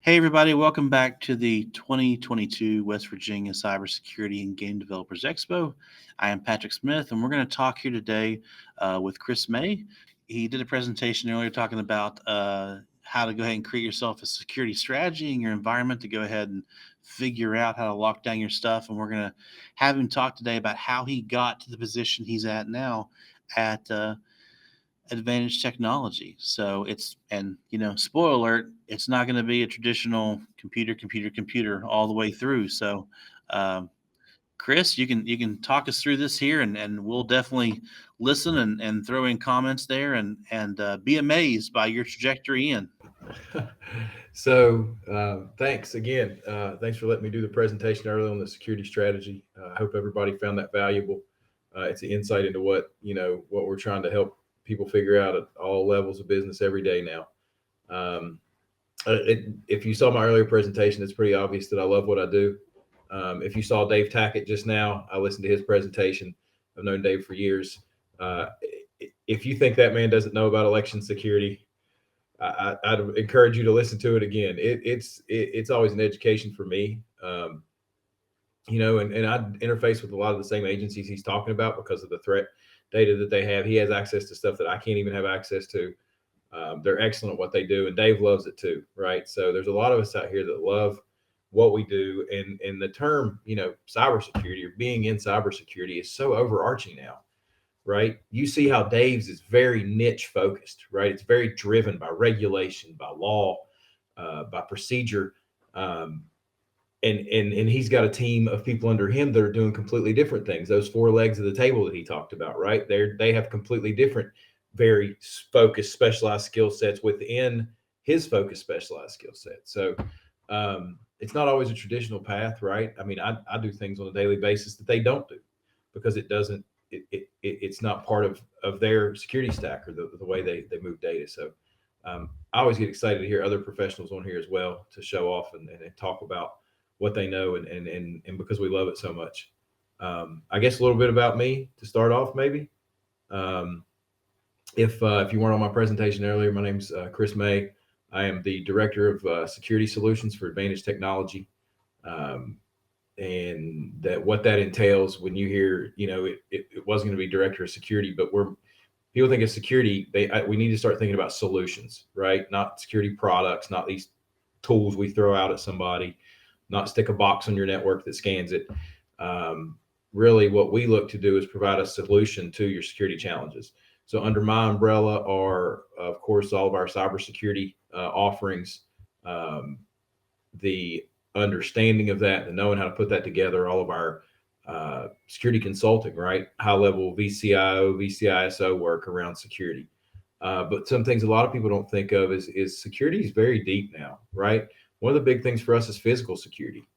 Hey, everybody, welcome back to the 2022 West Virginia Cybersecurity and Game Developers Expo. I am Patrick Smith, and we're going to talk here today with Chris May. He did a presentation earlier talking about how to go ahead and create yourself a security strategy in your environment to go ahead and figure out how to lock down your stuff. And we're going to have him talk today about how he got to the position he's at now at advantage technology. So spoiler alert, it's not going to be a traditional computer all the way through. So, um, Chris, you can talk us through this here, and we'll definitely listen and throw in comments there, and be amazed by your trajectory in. Thanks again. Thanks for letting me do the presentation early on the security strategy. I hope everybody found that valuable. It's an insight into what we're trying to help people figure out at all levels of business every day now. Um, if you saw my earlier presentation, it's pretty obvious that I love what I do. If you saw Dave Tackett just now, I listened to his presentation. I've known Dave for years. Uh, if you think that man doesn't know about election security, I'd encourage you to listen to it again. It's always an education for me. And I interface with a lot of the same agencies he's talking about because of the threat data that they have. He has access to stuff that I can't even have access to. They're excellent at what they do, and Dave loves it too, right? So there's a lot of us out here that love what we do, and the term, cybersecurity or being in cybersecurity is so overarching now, right? You see how Dave's is very niche focused, right? It's very driven by regulation, by law, by procedure. Um, and he's got a team of people under him that are doing completely different things. Those four legs of the table that he talked about, right? They have completely different, very focused, specialized skill sets within his focused, specialized skill set. So it's not always a traditional path, right? I mean, I do things on a daily basis that they don't do because it doesn't it's not part of their security stack or the way they move data. So I always get excited to hear other professionals on here as well to show off and talk about what they know and because we love it so much. I guess a little bit about me to start off, maybe. Um, if you weren't on my presentation earlier, my name's Chris May. I am the director of security solutions for Advantage Technology. Um, and that what that entails when you hear, it wasn't going to be director of security, but people think of security. We need to start thinking about solutions, right? Not security products, not these tools we throw out at somebody, not stick a box on your network that scans it. Um, Really, what we look to do is provide a solution to your security challenges. So, under my umbrella are, of course, all of our cybersecurity offerings, um, the understanding of that, and knowing how to put that together, all of our security consulting, right? High level VCIO, VCISO work around security. But some things a lot of people don't think of is security is very deep now, right? One of the big things for us is physical security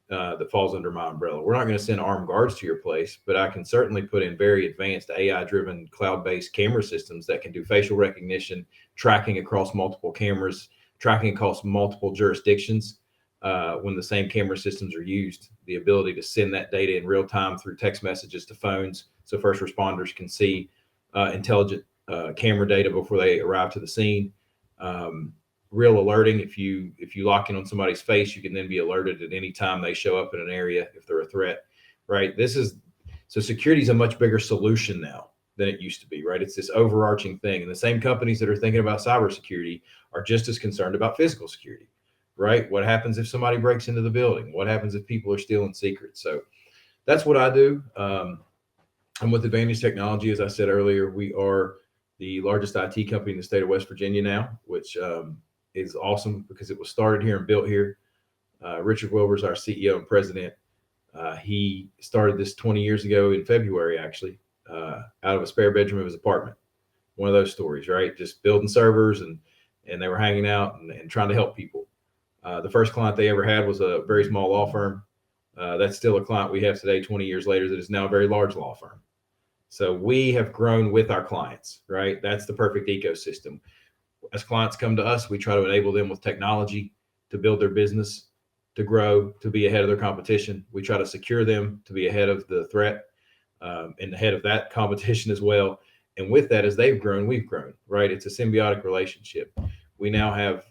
that falls under my umbrella. We're not going to send armed guards to your place, but I can certainly put in very advanced AI driven cloud based camera systems that can do facial recognition, tracking across multiple cameras, tracking across multiple jurisdictions. When the same camera systems are used, the ability to send that data in real time through text messages to phones so first responders can see intelligent camera data before they arrive to the scene. Um, Real alerting. If you lock in on somebody's face, you can then be alerted at any time they show up in an area if they're a threat, right? So security is a much bigger solution now than it used to be, right? It's this overarching thing, and the same companies that are thinking about cybersecurity are just as concerned about physical security, right? What happens if somebody breaks into the building? What happens if people are stealing secrets? So that's what I do. I'm with Advantage Technology. As I said earlier, we are the largest IT company in the state of West Virginia now, which is awesome because it was started here and built here. Richard Wilbur is our CEO and president. He started this 20 years ago in February, actually, out of a spare bedroom of his apartment. One of those stories, right? Just building servers and they were hanging out and trying to help people. The first client they ever had was a very small law firm. That's still a client we have today, 20 years later, that is now a very large law firm. So we have grown with our clients, right? That's the perfect ecosystem. As clients come to us, we try to enable them with technology to build their business, to grow, to be ahead of their competition. We try to secure them to be ahead of the threat and ahead of that competition as well. And with that, as they've grown, we've grown, right? It's a symbiotic relationship. We now have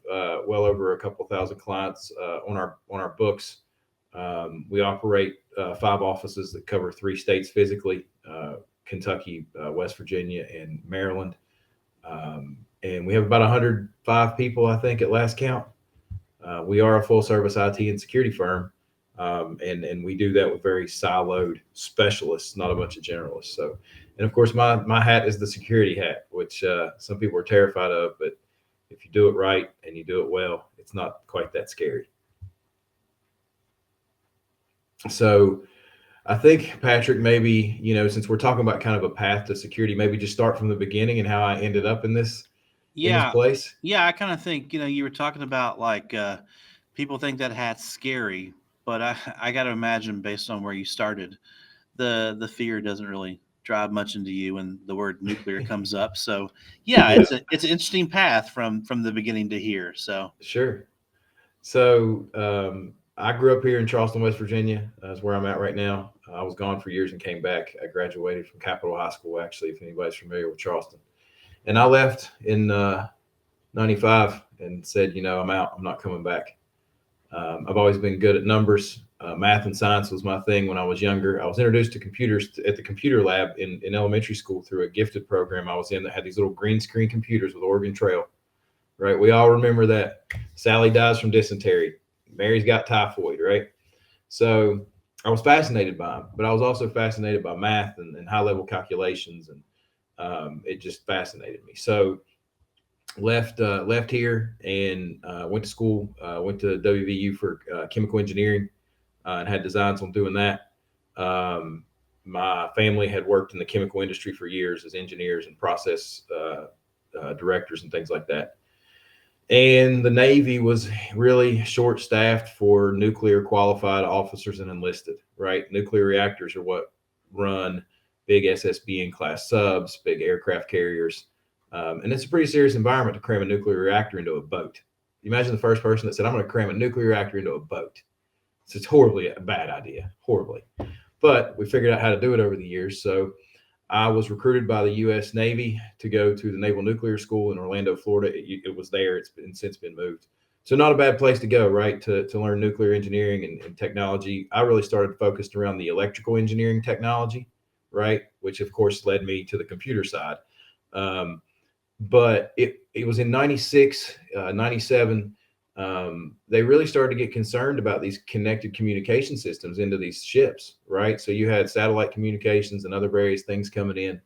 well over a couple thousand clients on our books. We operate 5 offices that cover 3 states physically: Kentucky, West Virginia, and Maryland. And we have about 105 people, I think, at last count. We are a full service IT and security firm, and we do that with very siloed specialists, not a bunch of generalists. So, and of course, my hat is the security hat, which some people are terrified of, but if you do it right and you do it well, it's not quite that scary. So, I think, Patrick, maybe, since we're talking about kind of a path to security, maybe just start from the beginning and how I ended up in this Yeah, place. yeah. I kind of think you were talking about like people think that hat's scary, but I got to imagine based on where you started, the fear doesn't really drive much into you when the word nuclear comes up. So yeah, Yeah, it's an interesting path from the beginning to here. So sure. So I grew up here in Charleston, West Virginia. That's where I'm at right now. I was gone for years and came back. I graduated from Capitol High School, actually, if anybody's familiar with Charleston. And I left in '95 and said, I'm out. I'm not coming back. I've always been good at numbers. Math and science was my thing when I was younger. I was introduced to computers at the computer lab in elementary school through a gifted program I was in that had these little green screen computers with Oregon Trail. Right? We all remember that. Sally dies from dysentery. Mary's got typhoid, right? So I was fascinated by them, but I was also fascinated by math and high level calculations, and it just fascinated me. So left here and went to school. Went to WVU for chemical engineering and had designs on doing that. Um, my family had worked in the chemical industry for years as engineers and process directors and things like that. And the Navy was really short staffed for nuclear qualified officers and enlisted, right? Nuclear reactors are what run big SSBN class subs, big aircraft carriers. And it's a pretty serious environment to cram a nuclear reactor into a boat. You imagine the first person that said, I'm going to cram a nuclear reactor into a boat. It's horribly a bad idea, horribly. But we figured out how to do it over the years. So I was recruited by the U.S. Navy to go to the Naval Nuclear School in Orlando, Florida. It was there. It's since been moved. So not a bad place to go, right? To learn nuclear engineering and technology. I really started focused around the electrical engineering technology, right? Which of course led me to the computer side. Um, but it was in 96, 97. They really started to get concerned about these connected communication systems into these ships, right? So you had satellite communications and other various things coming in.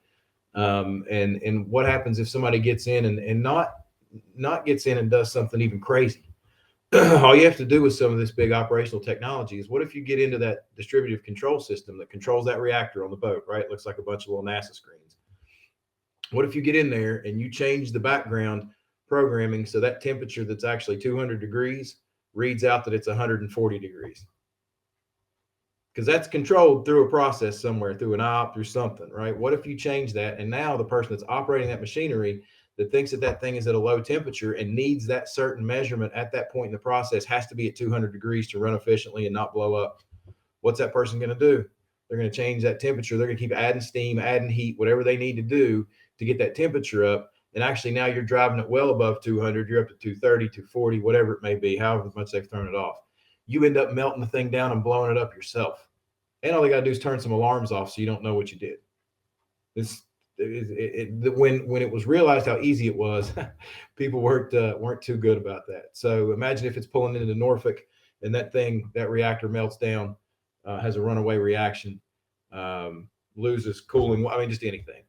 And what happens if somebody gets in and not gets in and does something even crazy? All you have to do with some of this big operational technology is, what if you get into that distributive control system that controls that reactor on the boat, right? It looks like a bunch of little NASA screens. What if you get in there and you change the background programming so that temperature that's actually 200 degrees reads out that it's 140 degrees? Because that's controlled through a process somewhere, through an op, through something, right? What if you change that, and now the person that's operating that machinery that thinks that that thing is at a low temperature and needs that certain measurement at that point in the process has to be at 200 degrees to run efficiently and not blow up? What's that person going to do? They're going to change that temperature. They're going to keep adding steam, adding heat, whatever they need to do to get that temperature up. And actually now you're driving it well above 200. You're up to 230, 240, whatever it may be, however much they've thrown it off. You end up melting the thing down and blowing it up yourself. And all they got to do is turn some alarms off so you don't know what you did. When it was realized how easy it was, people weren't too good about that. So imagine if it's pulling into Norfolk and that reactor melts down, has a runaway reaction, loses cooling. I mean, just anything.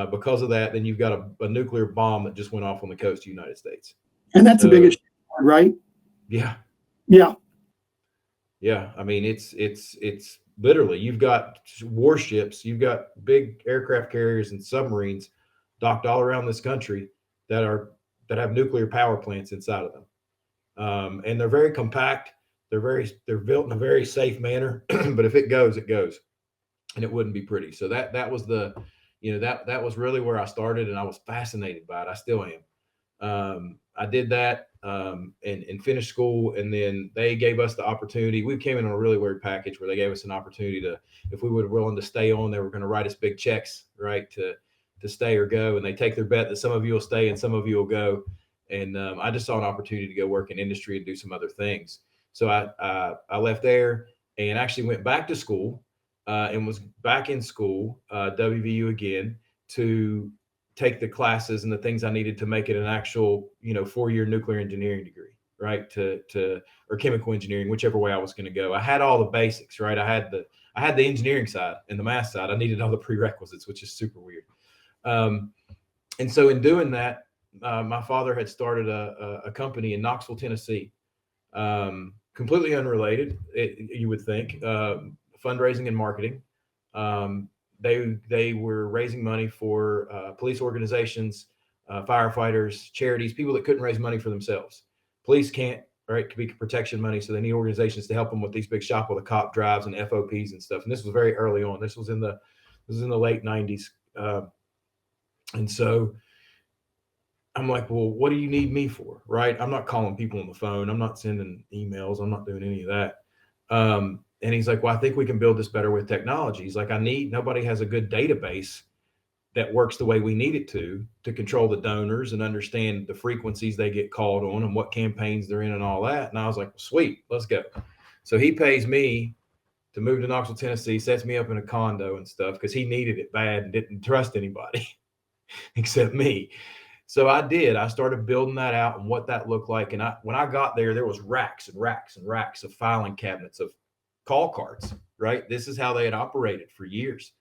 Because of that, then you've got a nuclear bomb that just went off on the coast of the United States. And that's the So, biggest, right? yeah, Yeah. yeah. I mean, it's literally, you've got warships, you've got big aircraft carriers and submarines docked all around this country that have nuclear power plants inside of them, and they're very compact. They're built in a very safe manner, but if it goes, it goes, and it wouldn't be pretty. So that was that was really where I started, and I was fascinated by it. I still am. I did that and finished school, and then they gave us the opportunity. We came in on a really weird package where they gave us an opportunity to, if we were willing to stay on, they were going to write us big checks, right, to stay or go. And they take their bet that some of you will stay and some of you will go. And I just saw an opportunity to go work in industry and do some other things. So I left there and actually went back to school and was back in school, WVU again, to take the classes and the things I needed to make it an actual, 4-year nuclear engineering degree, right? To or chemical engineering, whichever way I was going to go. I had all the basics, right? I had the engineering side and the math side. I needed all the prerequisites, which is super weird. Um, and so in doing that, my father had started a company in Knoxville, Tennessee, completely unrelated, you would think, fundraising and marketing. Um, they were raising money for police organizations, firefighters, charities, people that couldn't raise money for themselves. Police can't, right? Could be protection money, so they need organizations to help them with these big shop with the cop drives and FOPs and stuff. And this was very early on. This was in the late '90s, and so I'm like, well, what do you need me for? Right. I'm not calling people on the phone. I'm not sending emails. I'm not doing any of that. And he's like, well, I think we can build this better with technology. He's like, nobody has a good database that works the way we need it to control the donors and understand the frequencies they get called on and what campaigns they're in and all that. And I was like, well, sweet, let's go. So he pays me to move to Knoxville, Tennessee, sets me up in a condo and stuff because he needed it bad and didn't trust anybody except me. So I did. I started building that out and what that looked like. And when I got there was racks and racks and racks of filing cabinets of call cards, right? This is how they had operated for years.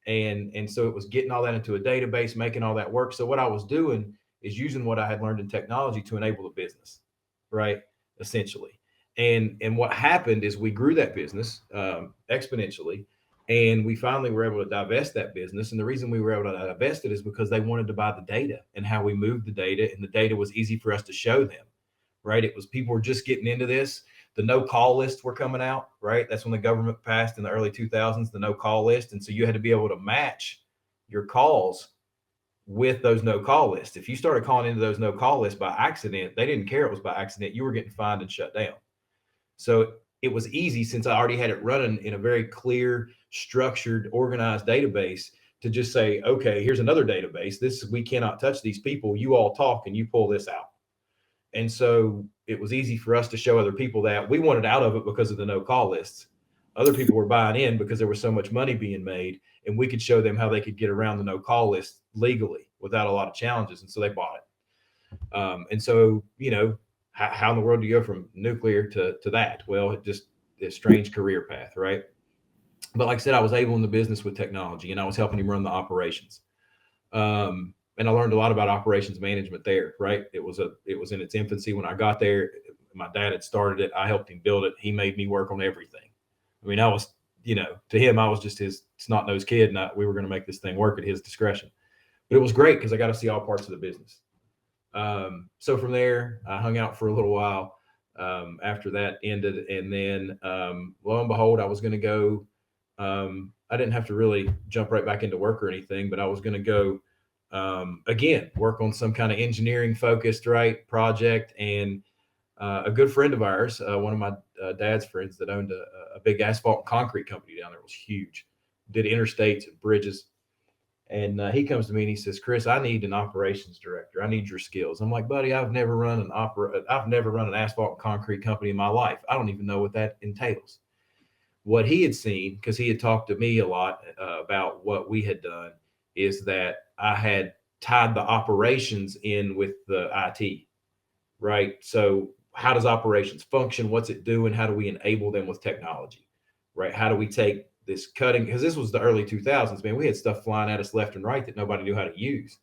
And so it was getting all that into a database, making all that work. So what I was doing is using what I had learned in technology to enable the business, right? Essentially. And what happened is we grew that business exponentially. And we finally were able to divest that business. And the reason we were able to divest it is because they wanted to buy the data and how we moved the data. And the data was easy for us to show them, right? It was people were just getting into this. The no call lists were coming out, right? That's when the government passed in the early 2000s, the no call list. And so you had to be able to match your calls with those no call lists. If you started calling into those no call lists by accident, they didn't care it was by accident. You were getting fined and shut down. So it was easy since I already had it running in a very clear, structured, organized database to just say, okay, here's another database. We cannot touch these people. You all talk and you pull this out. And so it was easy for us to show other people that we wanted out of it because of the no call lists. Other people were buying in because there was so much money being made, and we could show them how they could get around the no call list legally without a lot of challenges. And so they bought it. And so, how in the world do you go from nuclear to that? Well, it just a strange career path, right? But like I said, I was able in the business with technology, and I was helping him run the operations. And I learned a lot about operations management there, right? It was in its infancy when I got there. My dad had started it. I helped him build it. He made me work on everything. I mean, I was, to him, I was just his snot-nosed kid, and we were going to make this thing work at his discretion. But it was great because I got to see all parts of the business. So from there, I hung out for a little while after that ended. And then lo and behold, I was going to go. I didn't have to really jump right back into work or anything, but I was going to go again, work on some kind of engineering focused, right, project. And a good friend of ours, one of my dad's friends that owned a big asphalt and concrete company down there, was huge, did interstates and bridges. And he comes to me and he says, Chris, I need an operations director. I need your skills. I'm like, buddy, I've never run an asphalt and concrete company in my life. I don't even know what that entails. What he had seen, because he had talked to me a lot about what we had done, is that I had tied the operations in with the IT, right? So how does operations function? What's it doing? How do we enable them with technology, right? How do we take this cutting? Because this was the early 2000s, man. We had stuff flying at us left and right that nobody knew how to use.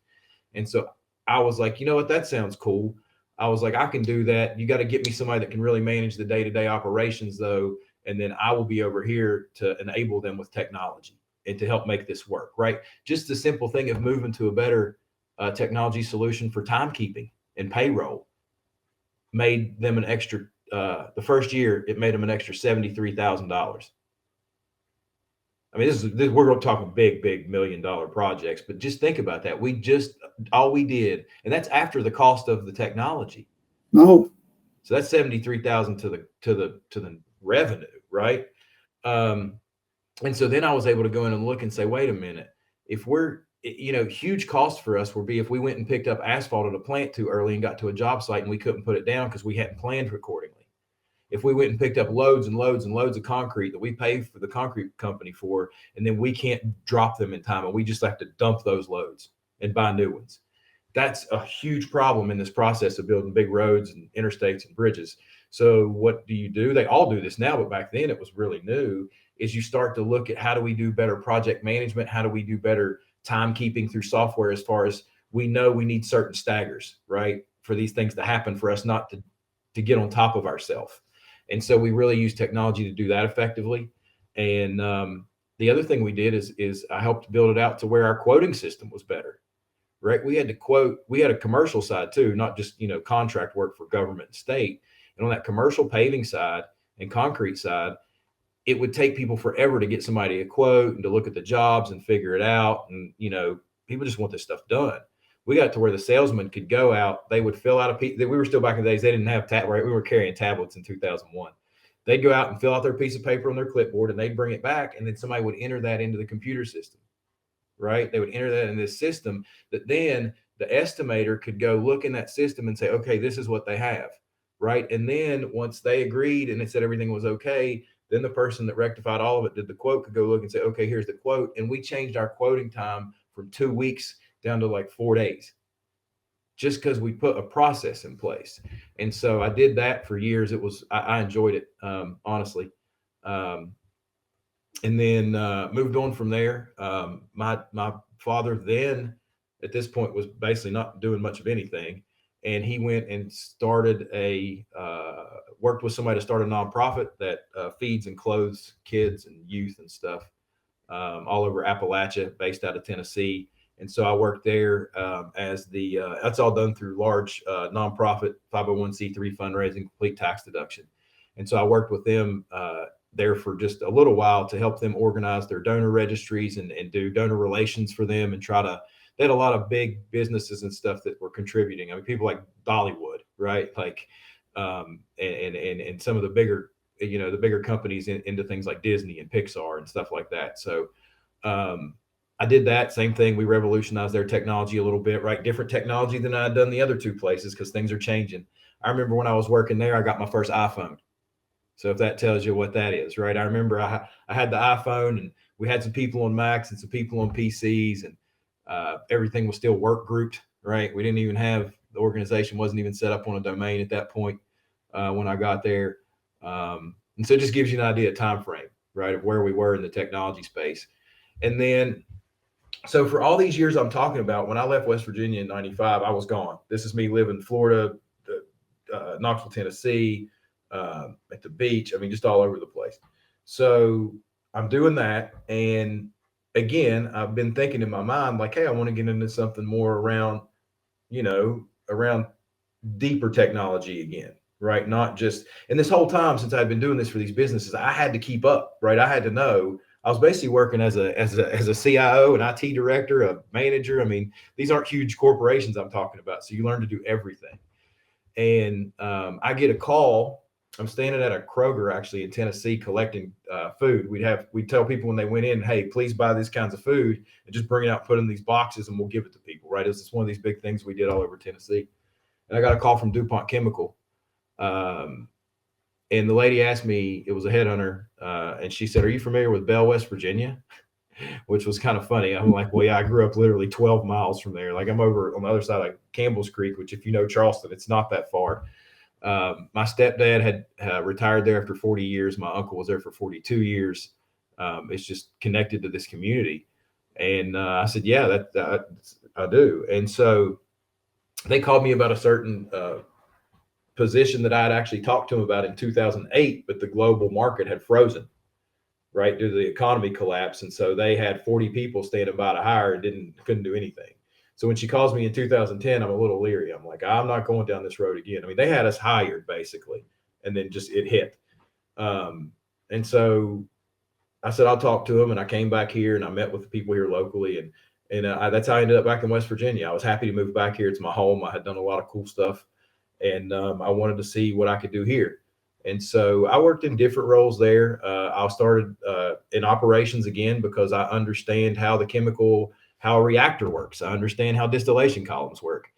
And so I was like, you know what? That sounds cool. I was like, I can do that. You got to get me somebody that can really manage the day-to-day operations, though. And then I will be over here to enable them with technology and to help make this work, right? Just the simple thing of moving to a better technology solution for timekeeping and payroll made them an extra, the first year, it made them an extra $73,000. I mean, we're talking big, big $1 million projects, but just think about that. All we did, and that's after the cost of the technology. No. So that's 73,000 to the revenue, right? And so then I was able to go in and look and say, wait a minute, if we're huge cost for us would be if we went and picked up asphalt at a plant too early and got to a job site and we couldn't put it down because we hadn't planned accordingly. If we went and picked up loads and loads and loads of concrete that we pay for the concrete company for, and then we can't drop them in time and we just have to dump those loads and buy new ones. That's a huge problem in this process of building big roads and interstates and bridges. So what do? They all do this now, but back then it was really new, is you start to look at how do we do better project management? How do we do better timekeeping through software, as far as we know we need certain staggers, right? For these things to happen, for us not to get on top of ourselves. And so we really use technology to do that effectively. And the other thing we did is I helped build it out to where our quoting system was better, right? We had to quote, we had a commercial side too, not just, contract work for government and state. And on that commercial paving side and concrete side, it would take people forever to get somebody a quote and to look at the jobs and figure it out. And, people just want this stuff done. We got to where the salesman could go out. They would fill out a piece. We were still back in the days. They didn't have right. We were carrying tablets in 2001. They'd go out and fill out their piece of paper on their clipboard, and they'd bring it back, and then somebody would enter that into the computer system, right? They would enter that in this system that then the estimator could go look in that system and say, okay, this is what they have, right? And then once they agreed and it said everything was okay, then the person that rectified all of it, did the quote, could go look and say, okay, here's the quote. And we changed our quoting time from 2 weeks down to like 4 days, just because we put a process in place. And so I did that for years. I enjoyed it, honestly. And then moved on from there. My father then, at this point, was basically not doing much of anything. And he went and started worked with somebody to start a nonprofit that feeds and clothes kids and youth and stuff all over Appalachia, based out of Tennessee. And so I worked there as that's all done through large nonprofit 501c3 fundraising, complete tax deduction. And so I worked with them there for just a little while to help them organize their donor registries and do donor relations for them, and they had a lot of big businesses and stuff that were contributing. I mean, people like Dollywood, right? Like, and some of the bigger, the bigger companies into things like Disney and Pixar and stuff like that. So, I did that same thing. We revolutionized their technology a little bit, right? Different technology than I had done the other two places, because things are changing. I remember when I was working there, I got my first iPhone. So if that tells you what that is, right? I remember I had the iPhone, and we had some people on Macs and some people on PCs, and everything was still work grouped, right? We didn't even have, the organization wasn't even set up on a domain at that point when I got there. And so it just gives you an idea of time frame, right, of where we were in the technology space. And then, so for all these years I'm talking about, when I left West Virginia in 95, I was gone. This is me living in Florida, Knoxville, Tennessee, at the beach. I mean, just all over the place. So I'm doing that. And again, I've been thinking in my mind, like, hey, I want to get into something more around deeper technology again, right? Not just, and this whole time since I've been doing this for these businesses, I had to keep up, right? I had to know. I was basically working as a CIO, an IT director, a manager. I mean, these aren't huge corporations I'm talking about. So you learn to do everything. And I get a call. I'm standing at a Kroger actually in Tennessee collecting food. We'd tell people when they went in, hey, please buy these kinds of food and just bring it out, put it in these boxes, and we'll give it to people, right? It was just one of these big things we did all over Tennessee. And I got a call from DuPont Chemical. And the lady asked me, it was a headhunter, and she said, are you familiar with Bell, West Virginia? Which was kind of funny. I'm like, well, yeah, I grew up literally 12 miles from there. Like, I'm over on the other side of Campbell's Creek, which, if you know Charleston, it's not that far. My stepdad had retired there after 40 years. My uncle was there for 42 years. It's just connected to this community. And I said, yeah, that I do. And so they called me about a certain position that I had actually talked to them about in 2008, but the global market had frozen, right, due to the economy collapse. And so they had 40 people standing by to hire and couldn't do anything. So when she calls me in 2010, I'm a little leery. I'm like, I'm not going down this road again. I mean, they had us hired basically, and then just it hit. And so I said, I'll talk to them. And I came back here and I met with the people here locally. And that's how I ended up back in West Virginia. I was happy to move back here. It's my home. I had done a lot of cool stuff. And I wanted to see what I could do here. And so I worked in different roles there. I started in operations again, because I understand how the chemical, how a reactor works. I understand how distillation columns work.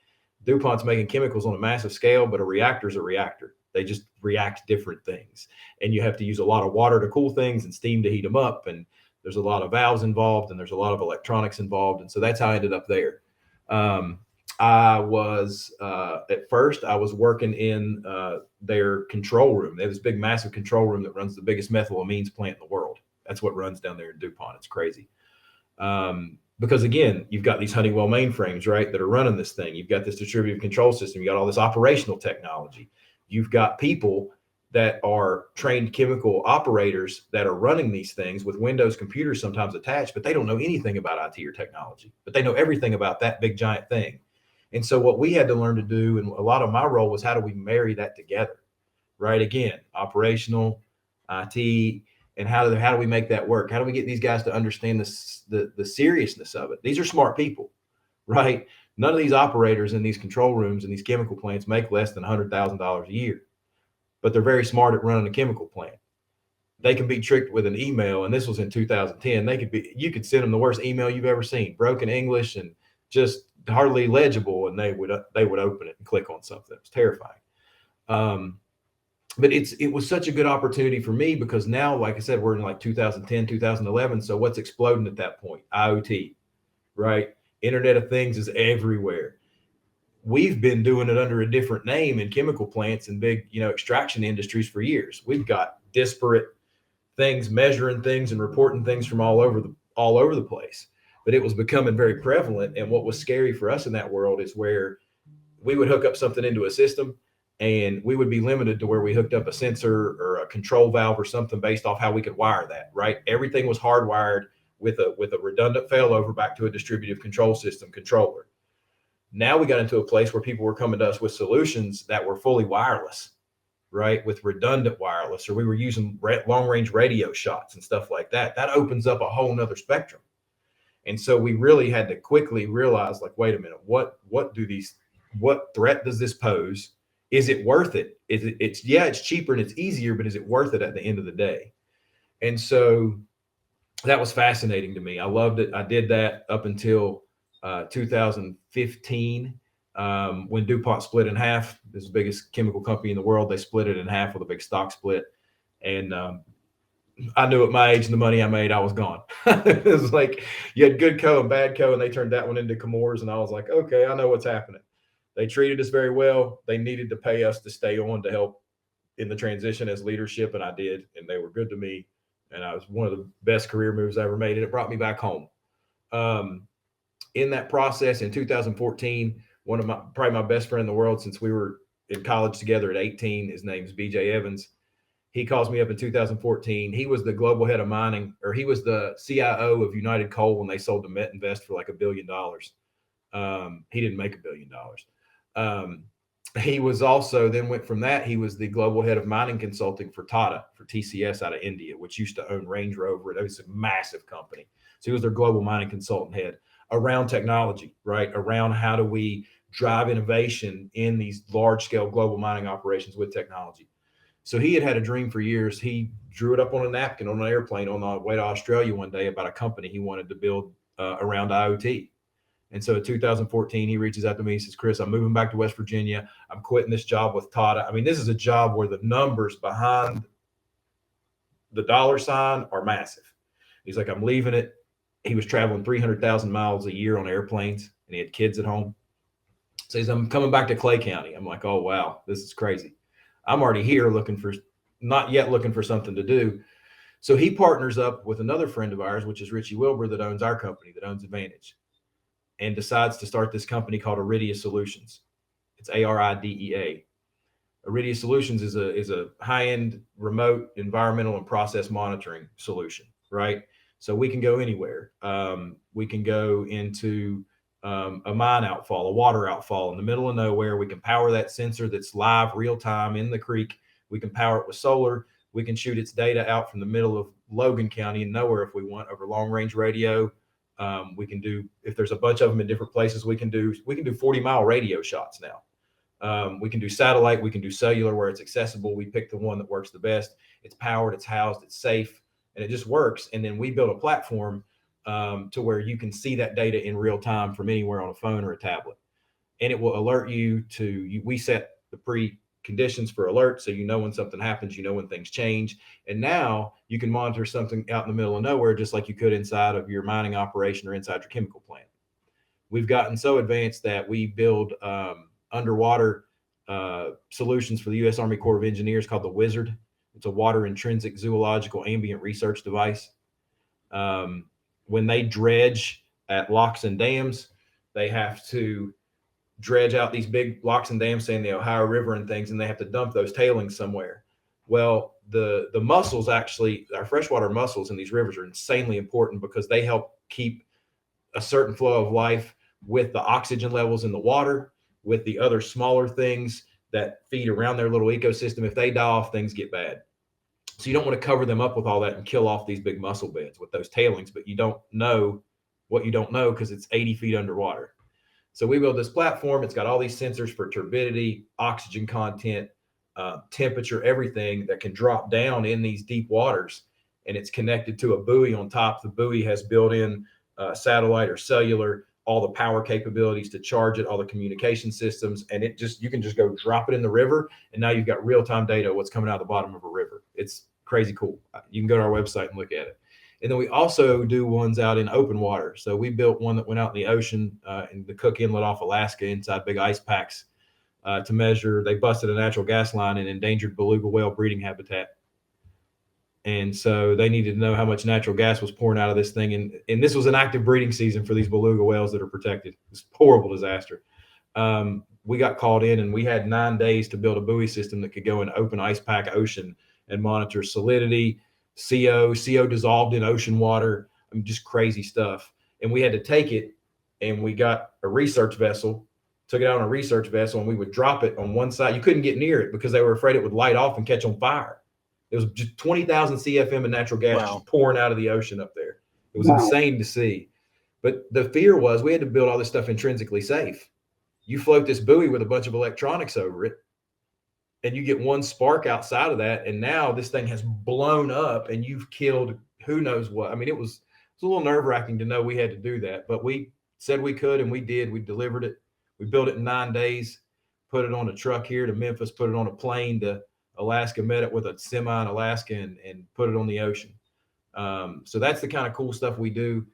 DuPont's making chemicals on a massive scale, but a reactor is a reactor. They just react different things. And you have to use a lot of water to cool things and steam to heat them up. And there's a lot of valves involved and there's a lot of electronics involved. And so that's how I ended up there. I was, at first, I was working in their control room. They have this big, massive control room that runs the biggest methylamines plant in the world. That's what runs down there in DuPont. It's crazy. Because again, you've got these Honeywell mainframes, right, that are running this thing. You've got this distributed control system. You got all this operational technology. You've got people that are trained chemical operators that are running these things with Windows computers sometimes attached, but they don't know anything about IT or technology, but they know everything about that big giant thing. And so what we had to learn to do, and a lot of my role was, how do we marry that together, right? Again, operational, IT, and how do we make that work? How do we get these guys to understand the seriousness of it? These are smart people, right? None of these operators in these control rooms and these chemical plants make less than $100,000 a year, but they're very smart at running a chemical plant. They can be tricked with an email, and this was in 2010. You could send them the worst email you've ever seen, broken English and just hardly legible, and they would open it and click on something. It was terrifying. But it was such a good opportunity for me, because now, like I said, we're in like 2010, 2011. So what's exploding at that point? IoT, right? Internet of Things is everywhere. We've been doing it under a different name in chemical plants and big, extraction industries for years. We've got disparate things, measuring things and reporting things from all over the place. But it was becoming very prevalent. And what was scary for us in that world is where we would hook up something into a system, and we would be limited to where we hooked up a sensor or a control valve or something based off how we could wire that, right? Everything was hardwired with a redundant failover back to a distributed control system controller. Now we got into a place where people were coming to us with solutions that were fully wireless, right? With redundant wireless, or we were using long range radio shots and stuff like that. That opens up a whole nother spectrum. And so we really had to quickly realize, like, wait a minute, what threat does this pose? Is it worth it? It's cheaper and it's easier, but is it worth it at the end of the day? And so that was fascinating to me. I loved it. I did that up until 2015, when DuPont split in half. This is the biggest chemical company in the world. They split it in half with a big stock split. And I knew at my age and the money I made, I was gone. It was like you had good co and bad co, and they turned that one into Chemours. And I was like, okay, I know what's happening. They treated us very well. They needed to pay us to stay on to help in the transition as leadership, and I did. And they were good to me. And I was one of the best career moves I ever made, and it brought me back home. In that process, in 2014, probably my best friend in the world since we were in college together at 18, his name's BJ Evans. He calls me up in 2014. He was the global head of mining, or he was the CIO of United Coal when they sold to Metinvest for like $1 billion. He didn't make $1 billion. He was also, then went from that, he was the global head of mining consulting for Tata, for TCS out of India, which used to own Range Rover. It was a massive company. So he was their global mining consultant head around technology, right? Around how do we drive innovation in these large scale global mining operations with technology. So he had a dream for years. He drew it up on a napkin on an airplane on the way to Australia one day about a company he wanted to build around IoT. And so in 2014, he reaches out to me. He says, Chris, I'm moving back to West Virginia. I'm quitting this job with Tata. I mean, this is a job where the numbers behind the dollar sign are massive. He's like, I'm leaving it. He was traveling 300,000 miles a year on airplanes, and he had kids at home. So he's, I'm coming back to Clay County. I'm like, oh, wow, this is crazy. I'm already here not yet looking for something to do. So he partners up with another friend of ours, which is Richie Wilbur, that owns our company, that owns Advantage, and decides to start this company called Iridia Solutions. It's ARIDEA. Iridia Solutions is a high-end remote environmental and process monitoring solution, right? So we can go anywhere. We can go into a mine outfall, a water outfall in the middle of nowhere. We can power that sensor that's live real time in the creek. We can power it with solar. We can shoot its data out from the middle of Logan County and nowhere if we want, over long range radio. We can do, if there's a bunch of them in different places, we can do 40-mile radio shots now. We can do satellite, we can do cellular where it's accessible. We pick the one that works the best. It's powered, it's housed, it's safe, and it just works. And then we build a platform to where you can see that data in real time from anywhere on a phone or a tablet. And it will alert you to, we set the preconditions for alerts. So you know when something happens, you know when things change. And now you can monitor something out in the middle of nowhere, just like you could inside of your mining operation or inside your chemical plant. We've gotten so advanced that we build underwater solutions for the U.S. Army Corps of Engineers called the Wizard. It's a water intrinsic zoological ambient research device. When they dredge at locks and dams, they have to dredge out these big locks and dams, say in the Ohio River and things, and they have to dump those tailings somewhere. Well, the mussels, actually, our freshwater mussels in these rivers are insanely important because they help keep a certain flow of life with the oxygen levels in the water, with the other smaller things that feed around their little ecosystem. If they die off, things get bad. So you don't want to cover them up with all that and kill off these big mussel beds with those tailings, but you don't know what you don't know because it's 80 feet underwater. So we built this platform. It's got all these sensors for turbidity, oxygen content, temperature, everything that can drop down in these deep waters. And it's connected to a buoy on top. The buoy has built-in satellite or cellular, all the power capabilities to charge it, all the communication systems, and you can just go drop it in the river, and now you've got real-time data of what's coming out of the bottom of a river. It's crazy cool. You can go to our website and look at it. And then we also do ones out in open water. So we built one that went out in the ocean in the Cook Inlet off Alaska inside big ice packs to measure. They busted a natural gas line in endangered beluga whale breeding habitat. And so they needed to know how much natural gas was pouring out of this thing. And this was an active breeding season for these beluga whales that are protected. It's a horrible disaster. We got called in and we had 9 days to build a buoy system that could go in open ice pack ocean and monitor salinity, CO dissolved in ocean water. I mean, just crazy stuff. And we had to take it and we got a research vessel, took it out on a research vessel, and we would drop it on one side. You couldn't get near it because they were afraid it would light off and catch on fire. It was just 20,000 CFM of natural gas just pouring out of the ocean up there. It was insane to see. But the fear was we had to build all this stuff intrinsically safe. You float this buoy with a bunch of electronics over it, and you get one spark outside of that, and now this thing has blown up, and you've killed who knows what. I mean, it was a little nerve-wracking to know we had to do that, but we said we could, and we did. We delivered it. We built it in 9 days, put it on a truck here to Memphis, put it on a plane to Alaska, met it with a semi in Alaska, and put it on the ocean. So that's the kind of cool stuff we do.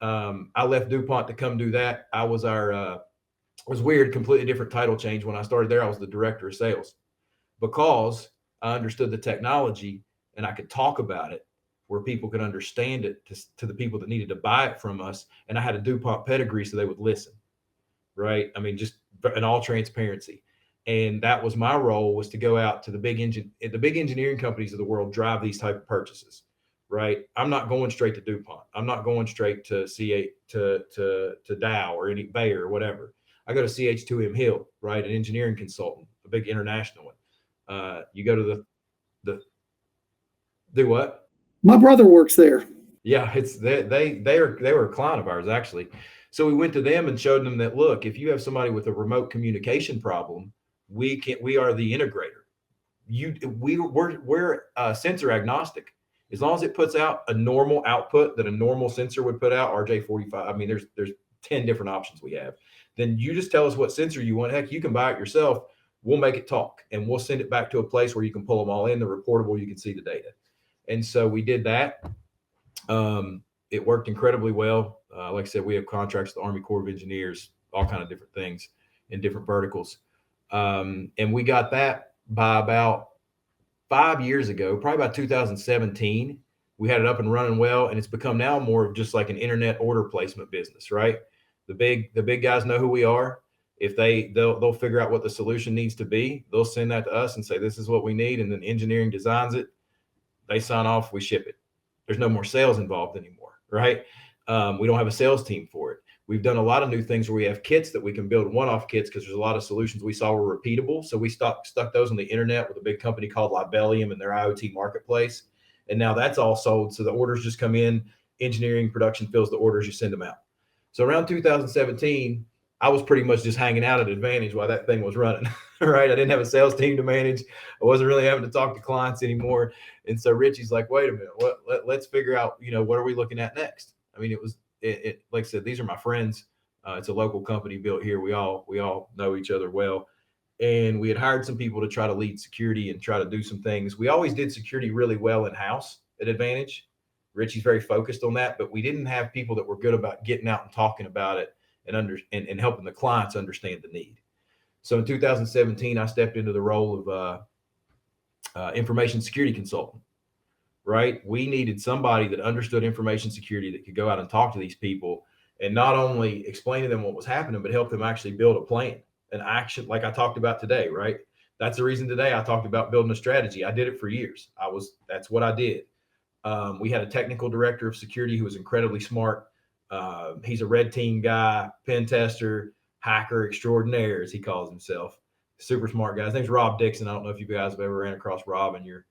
I left DuPont to come do that. I was it was weird, completely different title change. When I started there, I was the director of sales because I understood the technology and I could talk about it where people could understand it to the people that needed to buy it from us. And I had a DuPont pedigree so they would listen, right? I mean, just in all transparency. And that was my role, was to go out to the big engineering companies of the world, drive these type of purchases, right? I'm not going straight to DuPont. I'm not going straight to C8 to Dow or any Bayer or whatever. I go to CH2M Hill, right? An engineering consultant, a big international one. You go to the do what? My brother works there. Yeah, it's they were a client of ours actually. So we went to them and showed them that, look, if you have somebody with a remote communication problem, we are the integrator. We're sensor agnostic. As long as it puts out a normal output that a normal sensor would put out, RJ45. I mean, there's 10 different options we have. Then you just tell us what sensor you want. Heck, you can buy it yourself. We'll make it talk and we'll send it back to a place where you can pull them all in. They're reportable. You can see the data. And so we did that. It worked incredibly well. Like I said, we have contracts with the Army Corps of Engineers, all kind of different things in different verticals. And we got that by about 5 years ago, probably about 2017. We had it up and running well, and it's become now more of just like an internet order placement business, right? The big guys know who we are. If they'll figure out what the solution needs to be, they'll send that to us and say, this is what we need. And then engineering designs it. They sign off, we ship it. There's no more sales involved anymore, right? We don't have a sales team for it. We've done a lot of new things where we have kits that we can build one-off kits because there's a lot of solutions we saw were repeatable. So we stuck those on the internet with a big company called Libelium and their IoT marketplace. And now that's all sold. So the orders just come in, engineering, production fills the orders, you send them out. So around 2017, I was pretty much just hanging out at Advantage while that thing was running, right? I didn't have a sales team to manage. I wasn't really having to talk to clients anymore. And so Richie's like, wait a minute, let's figure out, what are we looking at next? I mean, it like I said, these are my friends. It's a local company built here. We all know each other well, and we had hired some people to try to lead security and try to do some things. We always did security really well in house at Advantage. Richie's very focused on that, but we didn't have people that were good about getting out and talking about it and helping the clients understand the need. So in 2017, I stepped into the role of information security consultant. Right? We needed somebody that understood information security that could go out and talk to these people and not only explain to them what was happening, but help them actually build a plan, an action, like I talked about today. Right? That's the reason today I talked about building a strategy. I did it for years. That's what I did. We had a technical director of security who was incredibly smart. He's a red team guy, pen tester, hacker extraordinaire, as he calls himself. Super smart guy. His name's Rob Dixon. I don't know if you guys have ever ran across Rob in your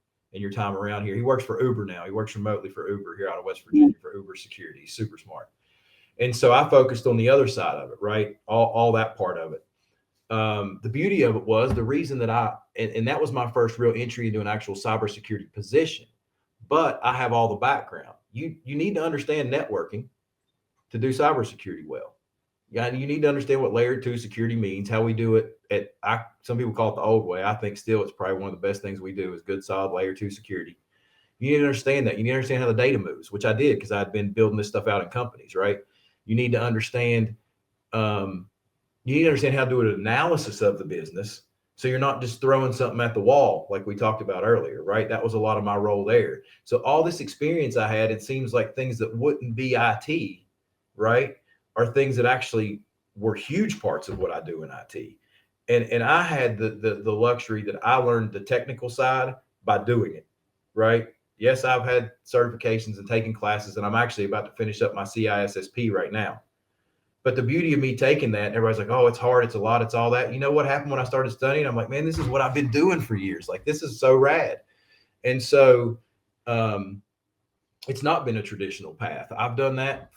time around here. He works for Uber now. He works remotely for Uber here out of West Virginia for Uber Security. He's super smart. And so I focused on the other side of it, right? All that part of it. The beauty of it was the reason that and that was my first real entry into an actual cybersecurity position. But I have all the background. You need to understand networking to do cybersecurity well. Yeah, you need to understand what layer 2 security means, how we do it some people call it the old way. I think still it's probably one of the best things we do is good, solid layer 2 security. You need to understand that. You need to understand how the data moves, which I did because I'd been building this stuff out in companies, right? You need to understand, how to do an analysis of the business. So you're not just throwing something at the wall like we talked about earlier, right? That was a lot of my role there. So all this experience I had, it seems like things that wouldn't be IT, right, are things that actually were huge parts of what I do in IT. And I had the luxury that I learned the technical side by doing it, right? Yes, I've had certifications and taken classes, and I'm actually about to finish up my CISSP right now. But the beauty of me taking that, everybody's like, oh, it's hard, it's a lot, it's all that. You know what happened when I started studying? I'm like, man, this is what I've been doing for years. Like, this is so rad. And so it's not been a traditional path. I've done that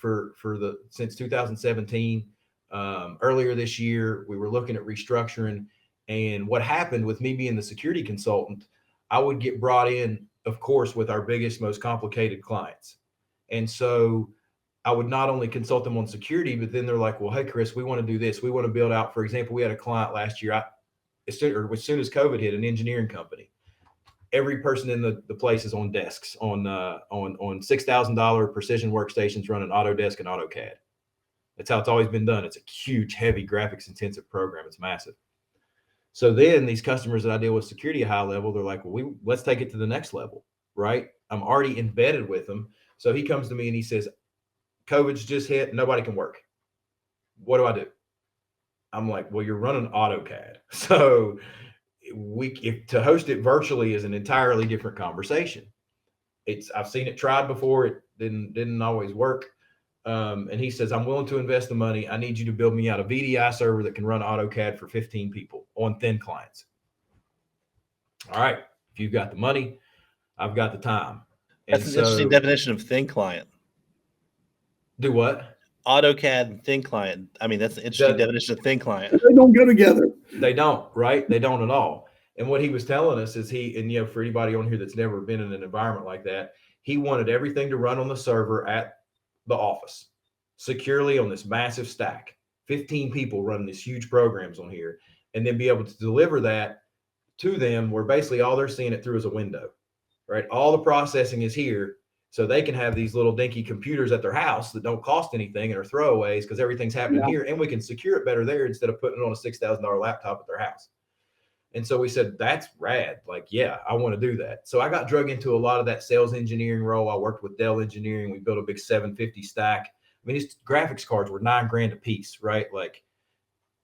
since 2017. Earlier this year, we were looking at restructuring. And what happened with me being the security consultant, I would get brought in, of course, with our biggest, most complicated clients. And so I would not only consult them on security, but then they're like, well, hey, Chris, we want to do this. We want to build out, for example, we had a client last year, as soon as COVID hit, an engineering company. Every person in the place is on desks on $6,000 precision workstations running Autodesk and AutoCAD. That's how it's always been done. It's a huge, heavy graphics intensive program. It's massive. So then these customers that I deal with security at high level, they're like, well, let's take it to the next level, right? I'm already embedded with them. So he comes to me and he says, COVID's just hit. Nobody can work. What do I do? I'm like, well, you're running AutoCAD. So to host it virtually is an entirely different conversation. I've seen it tried before. It didn't always work. And he says, I'm willing to invest the money. I need you to build me out a VDI server that can run AutoCAD for 15 people on thin clients. All right. If you've got the money, I've got the time. That's an interesting definition of thin client. Do what? AutoCAD and thin client. I mean, that's an interesting definition of thin client. They don't go together. They don't, right? They don't at all. And what he was telling us is for anybody on here that's never been in an environment like that, he wanted everything to run on the server at the office securely on this massive stack, 15 people running these huge programs on here, and then be able to deliver that to them where basically all they're seeing it through is a window, right? All the processing is here. So they can have these little dinky computers at their house that don't cost anything and are throwaways because everything's happening here, and we can secure it better there instead of putting it on a $6,000 laptop at their house. And so we said, that's rad. Like, yeah, I want to do that. So I got drug into a lot of that sales engineering role. I worked with Dell Engineering. We built a big 750 stack. I mean, these graphics cards were $9,000 a piece, right? Like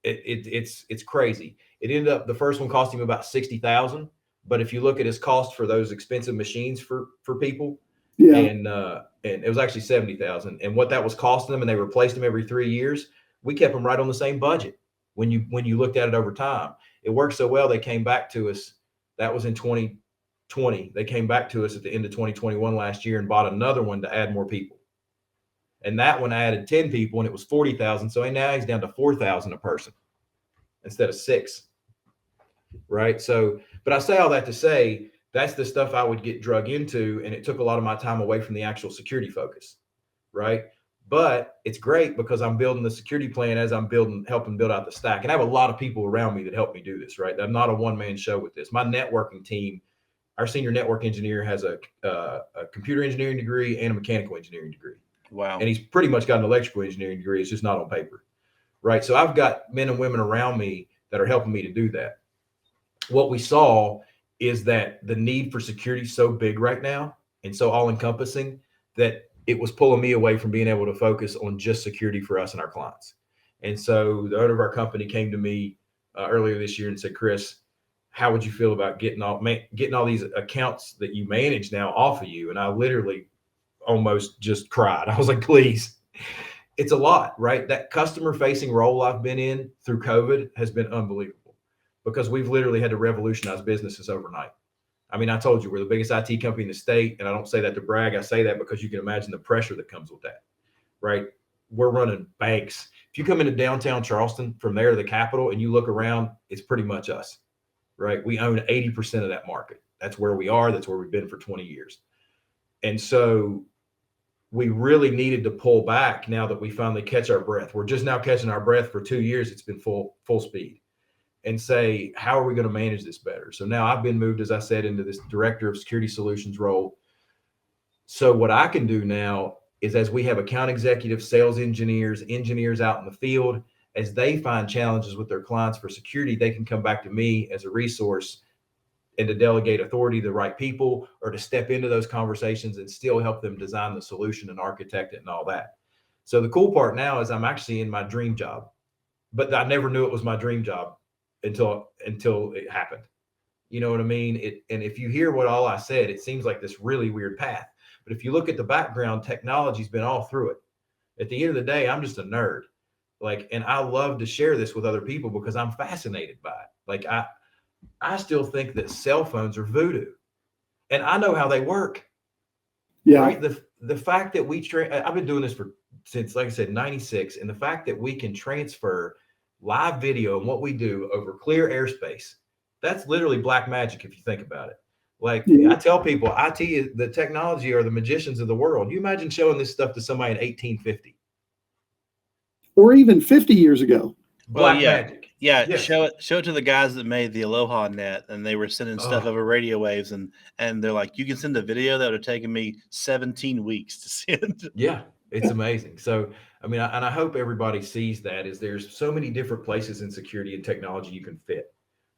it's crazy. It ended up, the first one cost him about 60,000. But if you look at his cost for those expensive machines for people, and it was actually 70,000. And what that was costing them, and they replaced them every 3 years, we kept them right on the same budget. When you looked at it over time, it worked so well. They came back to us. That was in 2020. They came back to us at the end of 2021 last year and bought another one to add more people. And that one added 10 people, and it was 40,000. So now he's down to 4,000 a person instead of 6. Right. So, but I say all that to say that's the stuff I would get drug into, and it took a lot of my time away from the actual security focus. Right. But it's great because I'm building the security plan as I'm helping build out the stack. And I have a lot of people around me that help me do this, right? I'm not a one-man show with this. My networking team, our senior network engineer has a computer engineering degree and a mechanical engineering degree. Wow. And he's pretty much got an electrical engineering degree. It's just not on paper, right? So I've got men and women around me that are helping me to do that. What we saw is that the need for security is so big right now and so all encompassing that it was pulling me away from being able to focus on just security for us and our clients. And so the owner of our company came to me earlier this year and said, Chris, how would you feel about getting all these accounts that you manage now off of you? And I literally almost just cried. I was like, please. It's a lot, right? That customer facing role I've been in through COVID has been unbelievable because we've literally had to revolutionize businesses overnight. I mean, I told you we're the biggest IT company in the state, and I don't say that to brag. I say that because you can imagine the pressure that comes with that, right? We're running banks. If you come into downtown Charleston from there to the Capitol and you look around, it's pretty much us, right? We own 80% of that market. That's where we are. That's where we've been for 20 years. And so we really needed to pull back now that we finally catch our breath. We're just now catching our breath. For 2 years. It's been full speed, and say, how are we going to manage this better? So now I've been moved, as I said, into this director of security solutions role. So what I can do now is, as we have account executives, sales engineers out in the field, as they find challenges with their clients for security, they can come back to me as a resource and to delegate authority to the right people, or to step into those conversations and still help them design the solution and architect it and all that. So the cool part now is I'm actually in my dream job, but I never knew it was my dream job until it happened. You know what I mean? And if you hear what all I said, it seems like this really weird path. But if you look at the background, technology's been all through it. At the end of the day, I'm just a nerd. Like, and I love to share this with other people because I'm fascinated by it. Like I still think that cell phones are voodoo, and I know how they work. Yeah. Right? The fact that I've been doing this since, like I said, '96, and the fact that we can transfer live video and what we do over clear airspace, that's literally black magic if you think about it. Like, Yeah. I tell people, IT is the technology are the magicians of the world. You imagine showing this stuff to somebody in 1850? Or even 50 years ago. Well, Black yeah, magic. yeah. Yes. Show it to the guys that made the Aloha net, and they were sending stuff Oh, over radio waves, and they're like, you can send a video that would have taken me 17 weeks to send. yeah, it's amazing. So, I mean, and I hope everybody sees that, is there's so many different places in security and technology you can fit,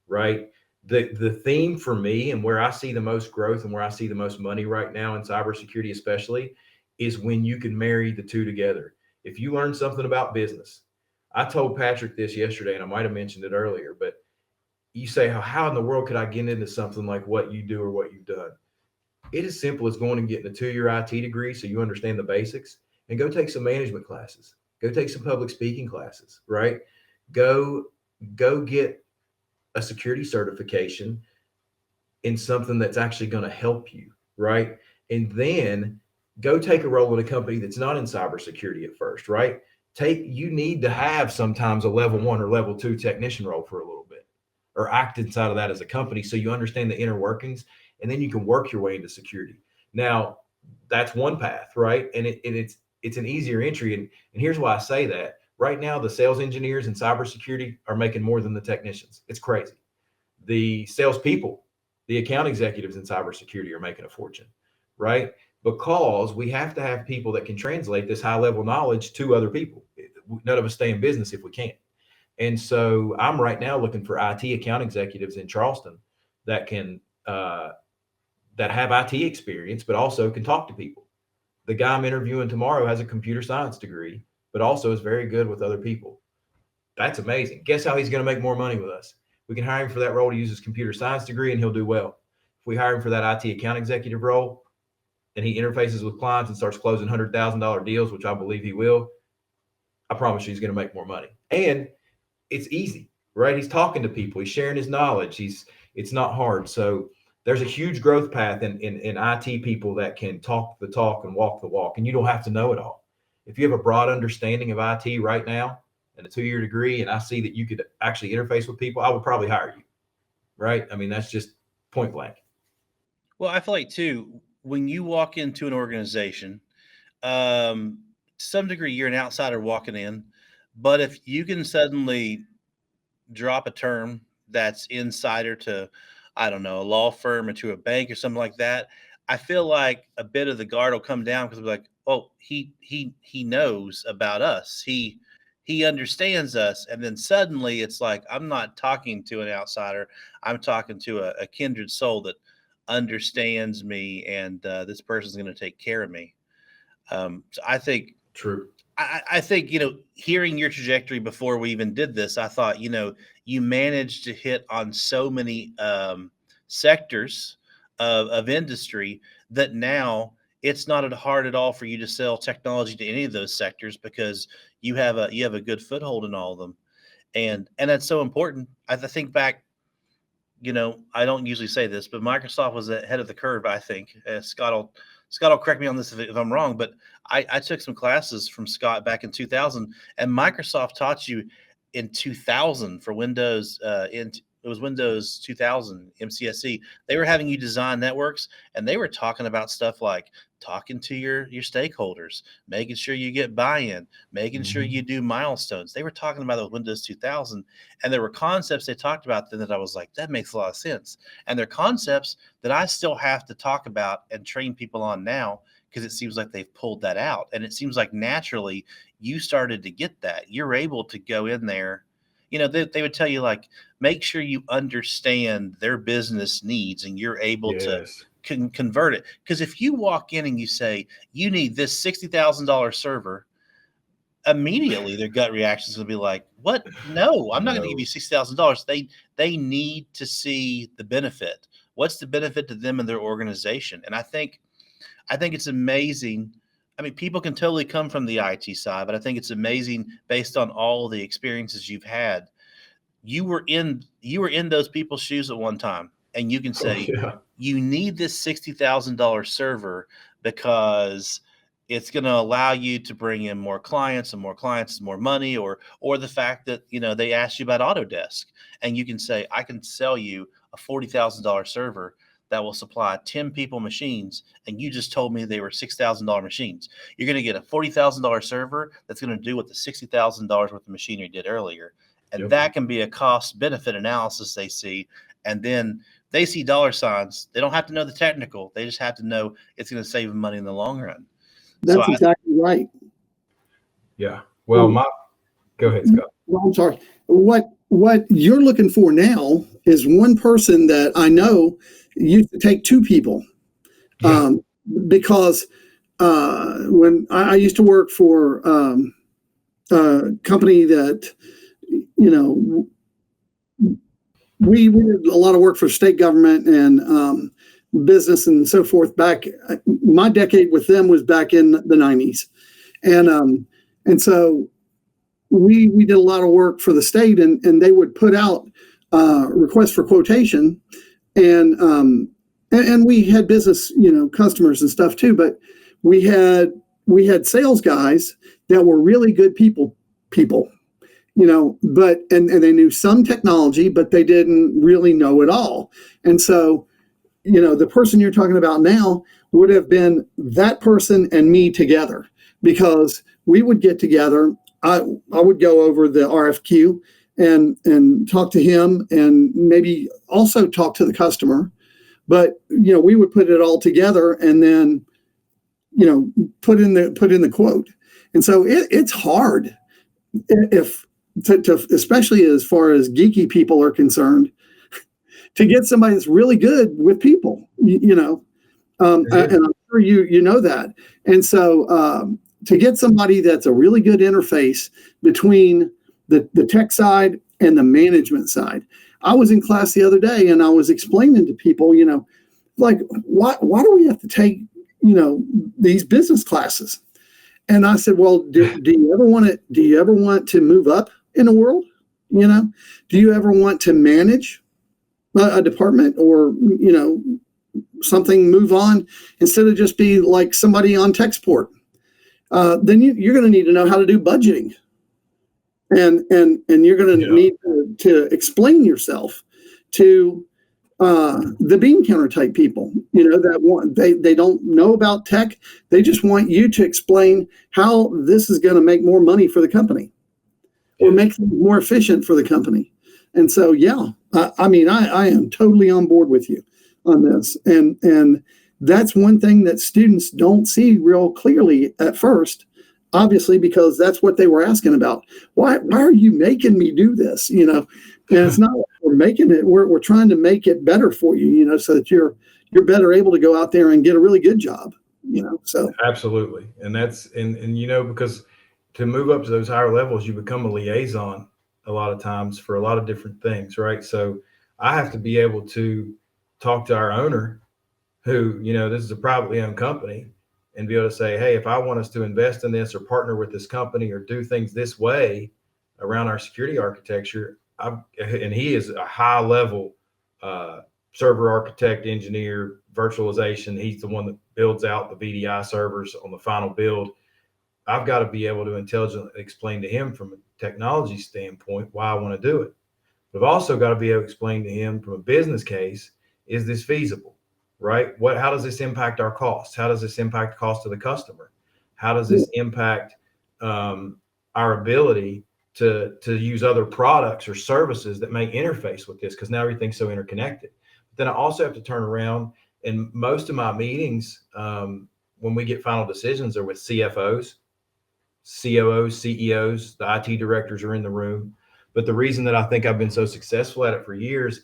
right? The theme for me, and where I see the most growth and where I see the most money right now in cybersecurity especially, is when you can marry the two together. If you learn something about business, I told Patrick this yesterday, and I might have mentioned it earlier, but you say, how in the world could I get into something like what you do or what you've done? It is simple as going and getting a 2-year IT degree so you understand the basics, and go take some management classes. Go take some public speaking classes, right? Go get a security certification in something that's actually going to help you, right? And then go take a role in a company that's not in cybersecurity at first, right? You need to have sometimes a level 1 or level 2 technician role for a little bit, or act inside of that as a company so you understand the inner workings, and then you can work your way into security. Now, that's one path, right? And it's an easier entry. And here's why I say that. Right now, the sales engineers in cybersecurity are making more than the technicians. It's crazy. The salespeople, the account executives in cybersecurity are making a fortune, right? Because we have to have people that can translate this high level knowledge to other people. None of us stay in business if we can't. And so I'm right now looking for IT account executives in Charleston that can that have IT experience, but also can talk to people. The guy I'm interviewing tomorrow has a computer science degree, but also is very good with other people. That's amazing. Guess how he's going to make more money with us? We can hire him for that role to use his computer science degree, and he'll do well. If we hire him for that IT account executive role, and he interfaces with clients and starts closing $100,000 deals, which I believe he will, I promise you he's going to make more money. And it's easy, right? He's talking to people. He's sharing his knowledge. It's not hard. So there's a huge growth path in IT people that can talk the talk and walk the walk, and you don't have to know it all. If you have a broad understanding of IT right now and a 2-year degree, and I see that you could actually interface with people, I would probably hire you, right? I mean, that's just point blank. Well, I feel like too, when you walk into an organization, um, to some degree, you're an outsider walking in, but if you can suddenly drop a term that's insider to, I don't know, a law firm or to a bank or something like that, I feel like a bit of the guard will come down because we're like, oh, he knows about us. He understands us. And then suddenly it's like, I'm not talking to an outsider. I'm talking to a kindred soul that understands me, and this person's going to take care of me. So I think True. I think, hearing your trajectory before we even did this, I thought, you managed to hit on so many sectors of industry that now it's not hard at all for you to sell technology to any of those sectors because you have a good foothold in all of them. And that's so important. I think back, I don't usually say this, but Microsoft was ahead of the curve, I think. Scott will correct me on this if I'm wrong, but I took some classes from Scott back in 2000, and Microsoft taught you in 2000 for Windows. It was Windows 2000 MCSE. They were having you design networks, and they were talking about stuff like talking to your stakeholders, making sure you get buy-in, making sure Mhm. you do milestones. They were talking about the Windows 2000, and there were concepts they talked about then that I was like, that makes a lot of sense. And they're concepts that I still have to talk about and train people on now because it seems like they've pulled that out. And it seems like naturally you started to get that. You're able to go in there. They would tell you, like, make sure you understand their business needs and you're able to Yes. convert it. Because if you walk in and you say, you need this $60,000 server, immediately their gut reaction is going to be like, what? No, I'm not going to give No. you $60,000. They need to see the benefit. What's the benefit to them and their organization? And I think it's amazing. I mean, people can totally come from the IT side, but I think it's amazing based on all the experiences you've had. You were in those people's shoes at one time, and you can Oh, say yeah. you need this $60,000 server because it's going to allow you to bring in more clients, and more clients is more money, or the fact that they asked you about Autodesk, and you can say I can sell you a $40,000 server that will supply 10 people machines, and you just told me they were $6,000 machines. You're going to get a $40,000 server that's going to do what the $60,000 worth of machinery did earlier. And Yep. that can be a cost benefit analysis they see. And then they see dollar signs. They don't have to know the technical. They just have to know it's going to save them money in the long run. So That's exactly right. Yeah. Well, go ahead, Scott. Well, I'm sorry. What you're looking for now is one person that I know used to take two people. Yeah. Because when I used to work for a company that, we did a lot of work for state government and business and so forth. My decade with them was back in the 90s. And so we did a lot of work for the state, and they would put out requests for quotation, and we had business, customers and stuff too. But we had sales guys that were really good people, but and they knew some technology, but they didn't really know it all. And so, the person you're talking about now would have been that person and me together, because we would get together. I would go over the RFQ and talk to him, and maybe also talk to the customer. But we would put it all together and then put in the quote. And so it's hard to especially as far as geeky people are concerned, to get somebody that's really good with people. And I'm sure you know that. And so to get somebody that's a really good interface between the tech side and the management side. I was in class the other day and I was explaining to people, like, why do we have to take, these business classes? And I said, well, do you ever want to move up in the world? Do you ever want to manage a department, or, something, move on instead of just be like somebody on tech support? Then you're going to need to know how to do budgeting, and you're going to need to explain yourself to the bean counter type people, that want they don't know about tech. They just want you to explain how this is going to make more money for the company or make things more efficient for the company. And so, yeah, I mean, I am totally on board with you on this. And that's one thing that students don't see real clearly at first, obviously, because that's what they were asking about. Why are you making me do this? And it's not like we're making it, we're trying to make it better for you, so that you're better able to go out there and get a really good job, so. Absolutely. And that's, and because to move up to those higher levels, you become a liaison a lot of times for a lot of different things, right? So I have to be able to talk to our owner who, this is a privately owned company, and be able to say, hey, if I want us to invest in this or partner with this company or do things this way around our security architecture, and he is a high level server architect, engineer, virtualization. He's the one that builds out the VDI servers on the final build. I've got to be able to intelligently explain to him from a technology standpoint why I want to do it. But I've also got to be able to explain to him from a business case, is this feasible, right? How does this impact our costs? How does this impact the cost to the customer? How does this impact our ability to use other products or services that may interface with this? Because now everything's so interconnected. But then I also have to turn around, and most of my meetings, when we get final decisions, are with CFOs, COOs, CEOs, the IT directors are in the room. But the reason that I think I've been so successful at it for years,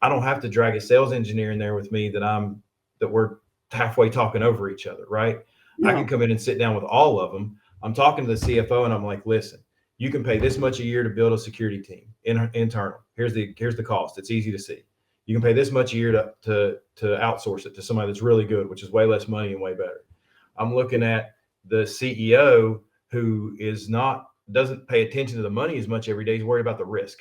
I don't have to drag a sales engineer in there with me that we're halfway talking over each other, right? Yeah. I can come in and sit down with all of them. I'm talking to the CFO and I'm like, listen, you can pay this much a year to build a security team internal. Here's the cost. It's easy to see. You can pay this much a year to outsource it to somebody that's really good, which is way less money and way better. I'm looking at the CEO who doesn't pay attention to the money as much every day. He's worried about the risk,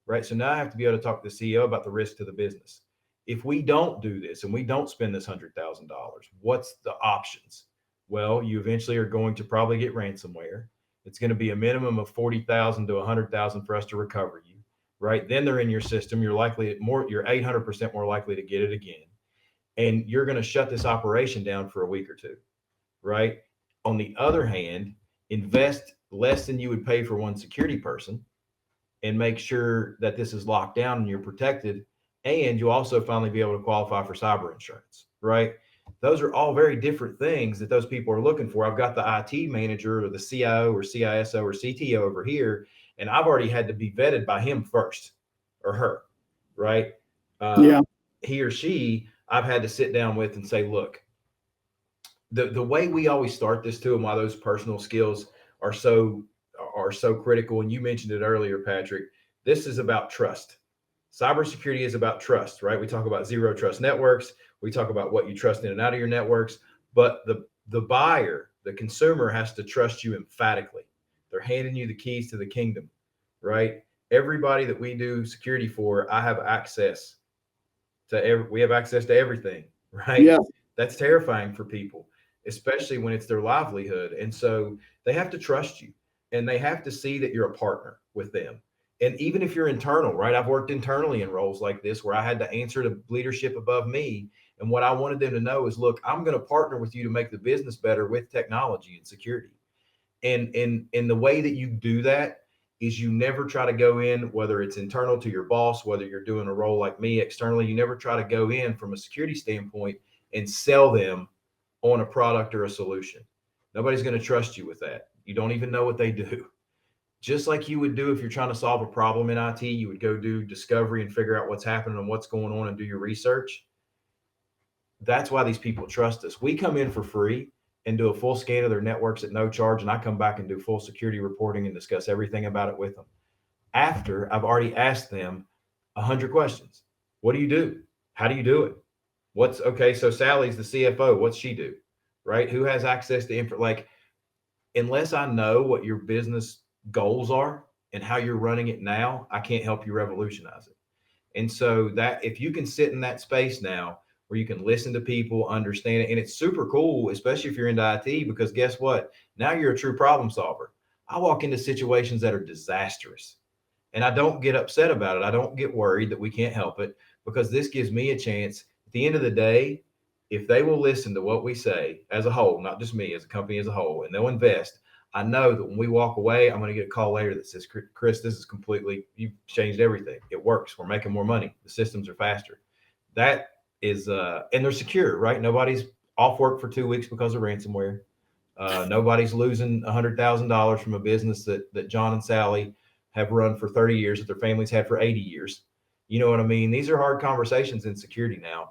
right? So now I have to be able to talk to the CEO about the risk to the business. If we don't do this and we don't spend this $100,000, what's the options? Well, you eventually are going to probably get ransomware. It's going to be a minimum of $40,000 to $100,000 for us to recover you, right? Then they're in your system. You're 800% more likely to get it again. And you're going to shut this operation down for a week or two, right? On the other hand, invest less than you would pay for one security person and make sure that this is locked down and you're protected. And you'll also finally be able to qualify for cyber insurance, right? Those are all very different things that those people are looking for. I've got the IT manager or the CIO or CISO or CTO over here, and I've already had to be vetted by him first, or her, right? Yeah. He or she, I've had to sit down with and say, look, the way we always start this too, and why those personal skills are so critical. And you mentioned it earlier, Patrick, this is about trust. Cybersecurity is about trust, right? We talk about zero trust networks. We talk about what you trust in and out of your networks, but the buyer, the consumer, has to trust you emphatically. They're handing you the keys to the kingdom, right? Everybody that we do security for, we have access to everything, right? Yeah. That's terrifying for people, especially when it's their livelihood. And so they have to trust you, and they have to see that you're a partner with them. And even if you're internal, right? I've worked internally in roles like this where I had to answer to leadership above me. And what I wanted them to know is, look, I'm going to partner with you to make the business better with technology and security. And the way that you do that is you never try to go in, whether it's internal to your boss, whether you're doing a role like me externally, you never try to go in from a security standpoint and sell them on a product or a solution. Nobody's going to trust you with that. You don't even know what they do. Just like you would do if you're trying to solve a problem in IT, you would go do discovery and figure out what's happening and what's going on and do your research. That's why these people trust us. We come in for free and do a full scan of their networks at no charge, and I come back and do full security reporting and discuss everything about it with them. After I've already asked them 100 questions. What do you do? How do you do it? Okay, so Sally's the CFO. What's she do? Right? Who has access to info? Like, unless I know what your business goals are and how you're running it now, I can't help you revolutionize it. And so that if you can sit in that space now where you can listen to people, understand it, and it's super cool, especially if you're into IT, because guess what? Now you're a true problem solver. I walk into situations that are disastrous, And I don't get upset about it. I don't get worried that we can't help it, because this gives me a chance at the end of the day. If they will listen to what we say as a whole, not just me, as a company as a whole, and they'll invest, I know that when we walk away, I'm going to get a call later that says, Chris, this is completely, you've changed everything. It works. We're making more money. The systems are faster. That is, and they're secure, right? Nobody's off work for 2 weeks because of ransomware. Nobody's losing $100,000 from a business that John and Sally have run for 30 years, that their families had for 80 years. You know what I mean? These are hard conversations in security now.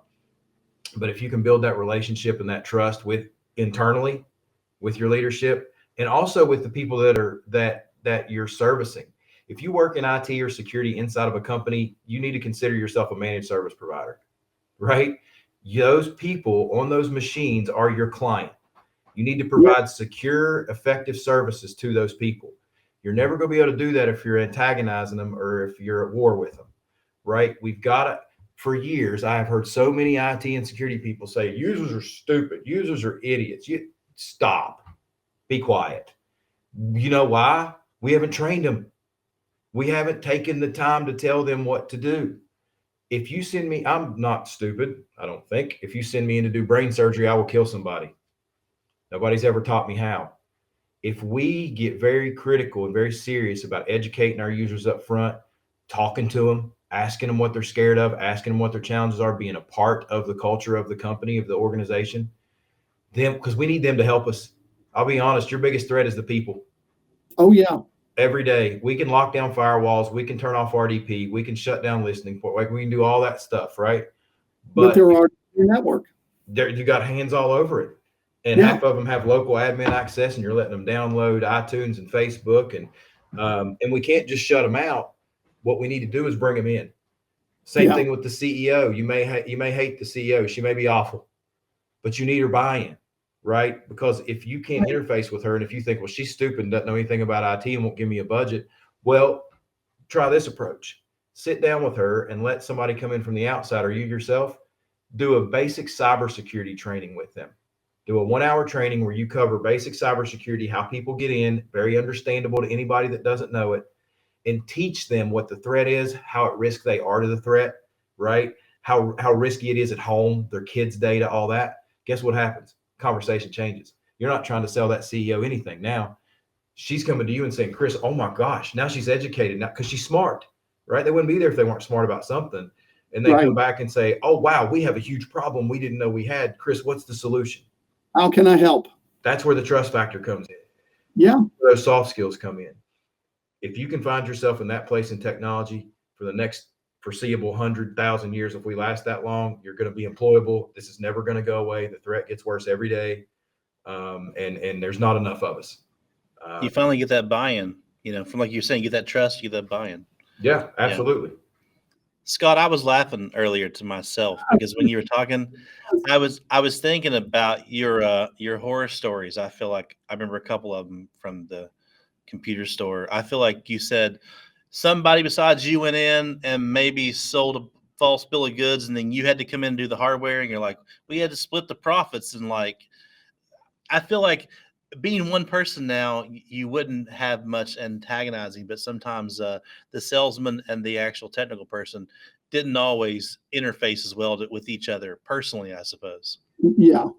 But if you can build that relationship and that trust with internally with your leadership, and also with the people that you're servicing. If you work in IT or security inside of a company, you need to consider yourself a managed service provider, right? Those people on those machines are your client. You need to provide secure, effective services to those people. You're never going to be able to do that if you're antagonizing them or if you're at war with them, right? We've got to, for years, I have heard so many IT and security people say, users are stupid. Users are idiots. You stop. Be quiet. You know why? We haven't trained them. We haven't taken the time to tell them what to do. If you send me, I'm not stupid, I don't think. If you send me in to do brain surgery, I will kill somebody. Nobody's ever taught me how. If we get very critical and very serious about educating our users up front, talking to them, asking them what they're scared of, asking them what their challenges are, being a part of the culture of the company, of the organization, them, because we need them to help us. I'll be honest, your biggest threat is the people. Oh, yeah. Every day, we can lock down firewalls, we can turn off RDP, we can shut down listening port, like we can do all that stuff, right? But there are your network. You got hands all over it. And half of them have local admin access, and you're letting them download iTunes and Facebook, and we can't just shut them out. What we need to do is bring them in. Same thing with the CEO. You may hate the CEO. She may be awful, but you need her buy-in, right? Because if you can't interface with her, and if you think, well, she's stupid and doesn't know anything about IT and won't give me a budget, well, try this approach. Sit down with her and let somebody come in from the outside, or you yourself, do a basic cybersecurity training with them. Do a 1-hour training where you cover basic cybersecurity, how people get in, very understandable to anybody that doesn't know it, and teach them what the threat is, how at risk they are to the threat, right? How risky it is at home, their kids' data, all that. Guess what happens? Conversation changes. You're not trying to sell that CEO anything. Now she's coming to you and saying, Chris, oh my gosh, now she's educated now because she's smart, right? They wouldn't be there if they weren't smart about something. And they come back and say, oh, wow, we have a huge problem we didn't know we had. Chris, what's the solution? How can I help? That's where the trust factor comes in. Yeah. Those soft skills come in. If you can find yourself in that place in technology for the next foreseeable 100,000 years, if we last that long, you're going to be employable. This is never going to go away. The threat gets worse every day. And there's not enough of us. You finally get that buy-in, from like you're saying, get that trust, get that buy-in. Yeah, absolutely. Yeah. Scott, I was laughing earlier to myself because when you were talking, I was thinking about your horror stories. I feel like I remember a couple of them from the computer store. I feel like you said somebody besides you went in and maybe sold a false bill of goods, and then you had to come in and do the hardware, and you're like, we had to split the profits. And like, I feel like being one person now, you wouldn't have much antagonizing, but sometimes the salesman and the actual technical person didn't always interface as well with each other personally, I suppose. Yeah,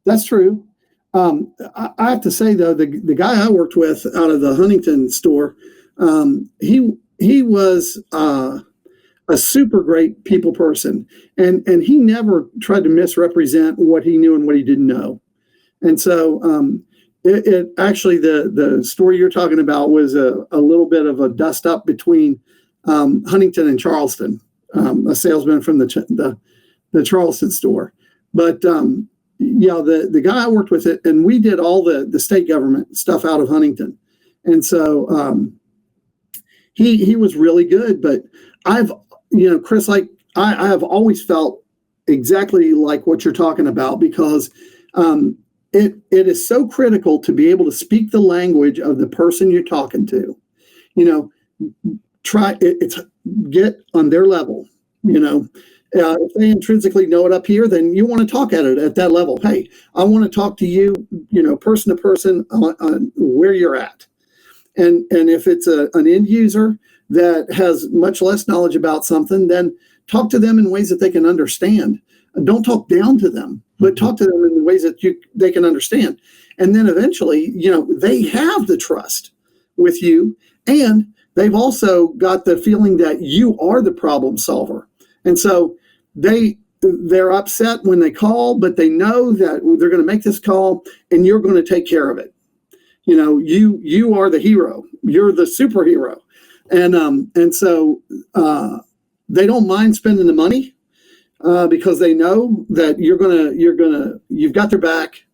that's true. I have to say, though, the guy I worked with out of the Huntington store, he was a super great people person, and he never tried to misrepresent what he knew and what he didn't know. And so it actually, the story you're talking about was a little bit of a dust up between Huntington and Charleston, a salesman from the Charleston store. But the guy I worked with it, and we did all the state government stuff out of Huntington. And so he was really good. But Chris, like I have always felt exactly like what you're talking about, because it is so critical to be able to speak the language of the person you're talking to. Get on their level. If they intrinsically know it up here, then you want to talk at that level. Hey, I want to talk to you, person to person on where you're at. And if it's an end user, that has much less knowledge about something, then talk to them in ways that they can understand. Don't talk down to them, but talk to them in ways that they can understand. And then eventually, they have the trust with you, and they've also got the feeling that you are the problem solver. And so they're upset when they call, but they know that they're going to make this call and you're going to take care of it. You are the hero. You're the superhero. And so they don't mind spending the money because they know that you've got their back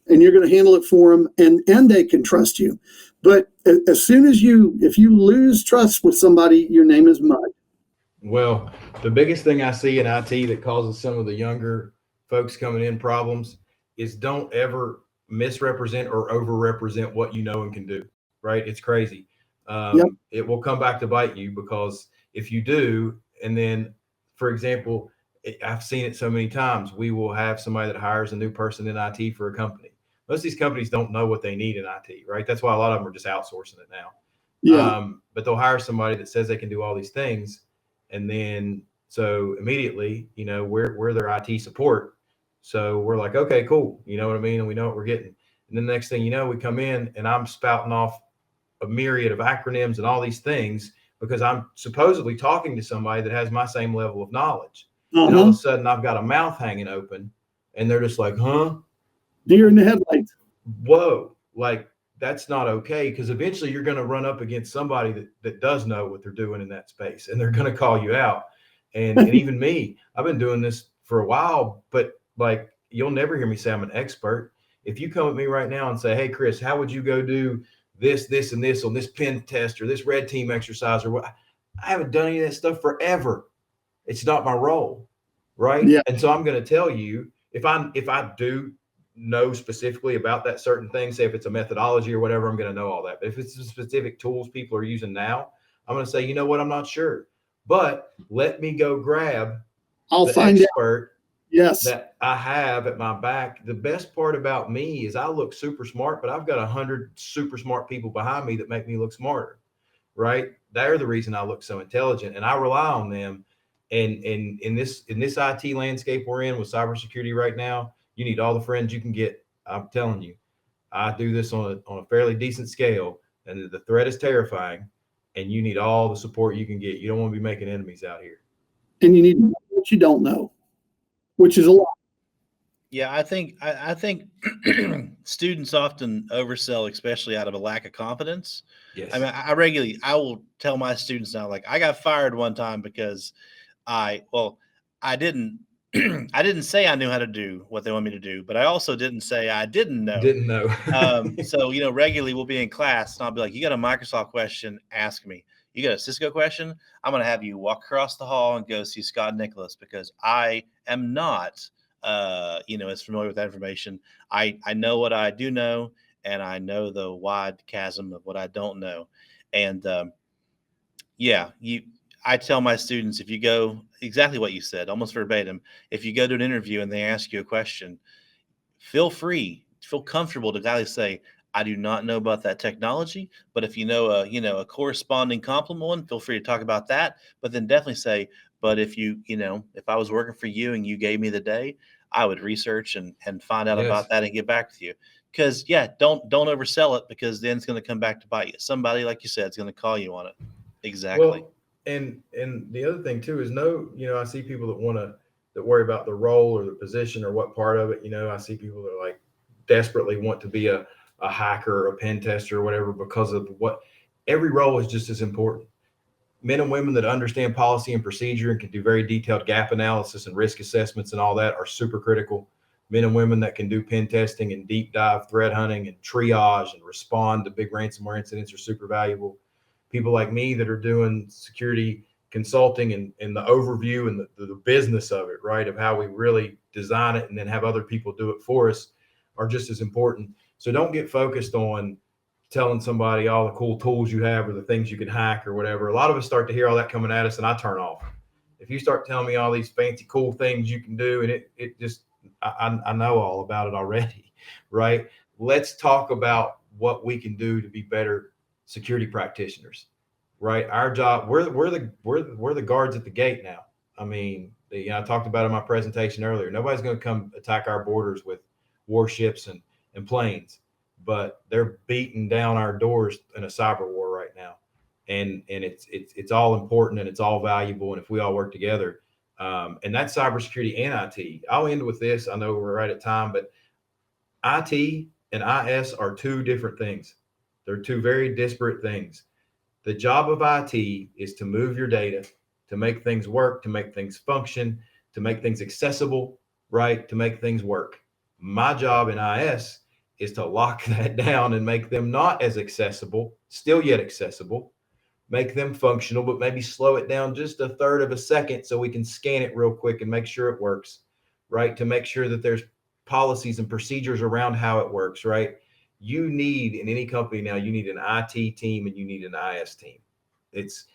and you're going to handle it for them, and they can trust you. But as soon as if you lose trust with somebody, your name is mud. Well, the biggest thing I see in IT that causes some of the younger folks coming in problems is don't ever misrepresent or overrepresent what you know and can do, right? It's crazy. Yep. It will come back to bite you, because if you do, and then, for example, I've seen it so many times, we will have somebody that hires a new person in IT for a company. Most of these companies don't know what they need in IT, right? That's why a lot of them are just outsourcing it now. Yeah. But they'll hire somebody that says they can do all these things. And then, so immediately, we're their IT support. So we're like, okay, cool. You know what I mean? And we know what we're getting. And then the next thing you know, we come in and I'm spouting off a myriad of acronyms and all these things because I'm supposedly talking to somebody that has my same level of knowledge. And all of a sudden I've got a mouth hanging open and they're just like, huh? Deer in the headlights. Whoa. Like, that's not okay, because eventually you're going to run up against somebody that does know what they're doing in that space, and they're going to call you out. And even me, I've been doing this for a while, but like, you'll never hear me say I'm an expert. If you come at me right now and say, hey, Chris, how would you go do this, this, and this on this pen test or this red team exercise or what? I haven't done any of that stuff forever. It's not my role. Right. Yeah. And so I'm going to tell you, if I do know specifically about that certain thing, say if it's a methodology or whatever, I'm going to know all that. But if it's the specific tools people are using now, I'm going to say, you know what, I'm not sure, but let me go grab the expert that I have at my back. The best part about me is I look super smart, but I've got 100 super smart people behind me that make me look smarter. Right. They're the reason I look so intelligent, and I rely on them. And in this IT landscape we're in with cybersecurity right now, you need all the friends you can get. I'm telling you, I do this on a fairly decent scale, and the threat is terrifying, and you need all the support you can get. You don't want to be making enemies out here. And you need to know what you don't know, which is a lot. Yeah, I think students often oversell, especially out of a lack of confidence. Yes. I mean, I will tell my students now, like, I got fired one time because I didn't I didn't say I knew how to do what they want me to do, but I also didn't say I didn't know. Didn't know. So, regularly we'll be in class and I'll be like, you got a Microsoft question, ask me. You got a Cisco question, I'm going to have you walk across the hall and go see Scott Nicholas, because I am not as familiar with that information. I know what I do know, and I know the wide chasm of what I don't know. And I tell my students, if you go exactly what you said, almost verbatim, if you go to an interview and they ask you a question, feel comfortable to gladly say, I do not know about that technology, but if you know a corresponding complement one, feel free to talk about that. But then definitely say, but if if I was working for you and you gave me the day, I would research and find out about that and get back with you. Because don't oversell it, because then it's going to come back to bite you. Somebody, like you said, is going to call you on it. Exactly. Well, and the other thing too is I see people that worry about the role or the position or what part of it. I see people that like desperately want to be a hacker or a pen tester or whatever, because of what every role is just as important. Men and women that understand policy and procedure and can do very detailed gap analysis and risk assessments and all that are super critical. Men and women that can do pen testing and deep dive threat hunting and triage and respond to big ransomware incidents are super valuable. People like me that are doing security consulting and the overview and the business of it, right, of how we really design it and then have other people do it for us, are just as important. So don't get focused on telling somebody all the cool tools you have or the things you can hack or whatever. A lot of us start to hear all that coming at us and I turn off. If you start telling me all these fancy cool things you can do, and it just, I know all about it already, right? Let's talk about what we can do to be better security practitioners. right? Our job, we're the guards at the gate now. I mean, I talked about in my presentation earlier. Nobody's going to come attack our borders with warships and planes, but they're beating down our doors in a cyber war right now, and it's all important and it's all valuable. And if we all work together, and that's cybersecurity and IT. I'll end with this. I know we're right at time, but IT and IS are two different things. They're two very disparate things. The job of IT is to move your data, to make things work, to make things function, to make things accessible, right? To make things work. My job in IS is to lock that down and make them not as accessible, still yet accessible, make them functional, but maybe slow it down just a third of a second so we can scan it real quick and make sure it works, right? To make sure that there's policies and procedures around how it works, right? You need in any company now, you need an IT team and you need an IS team. It's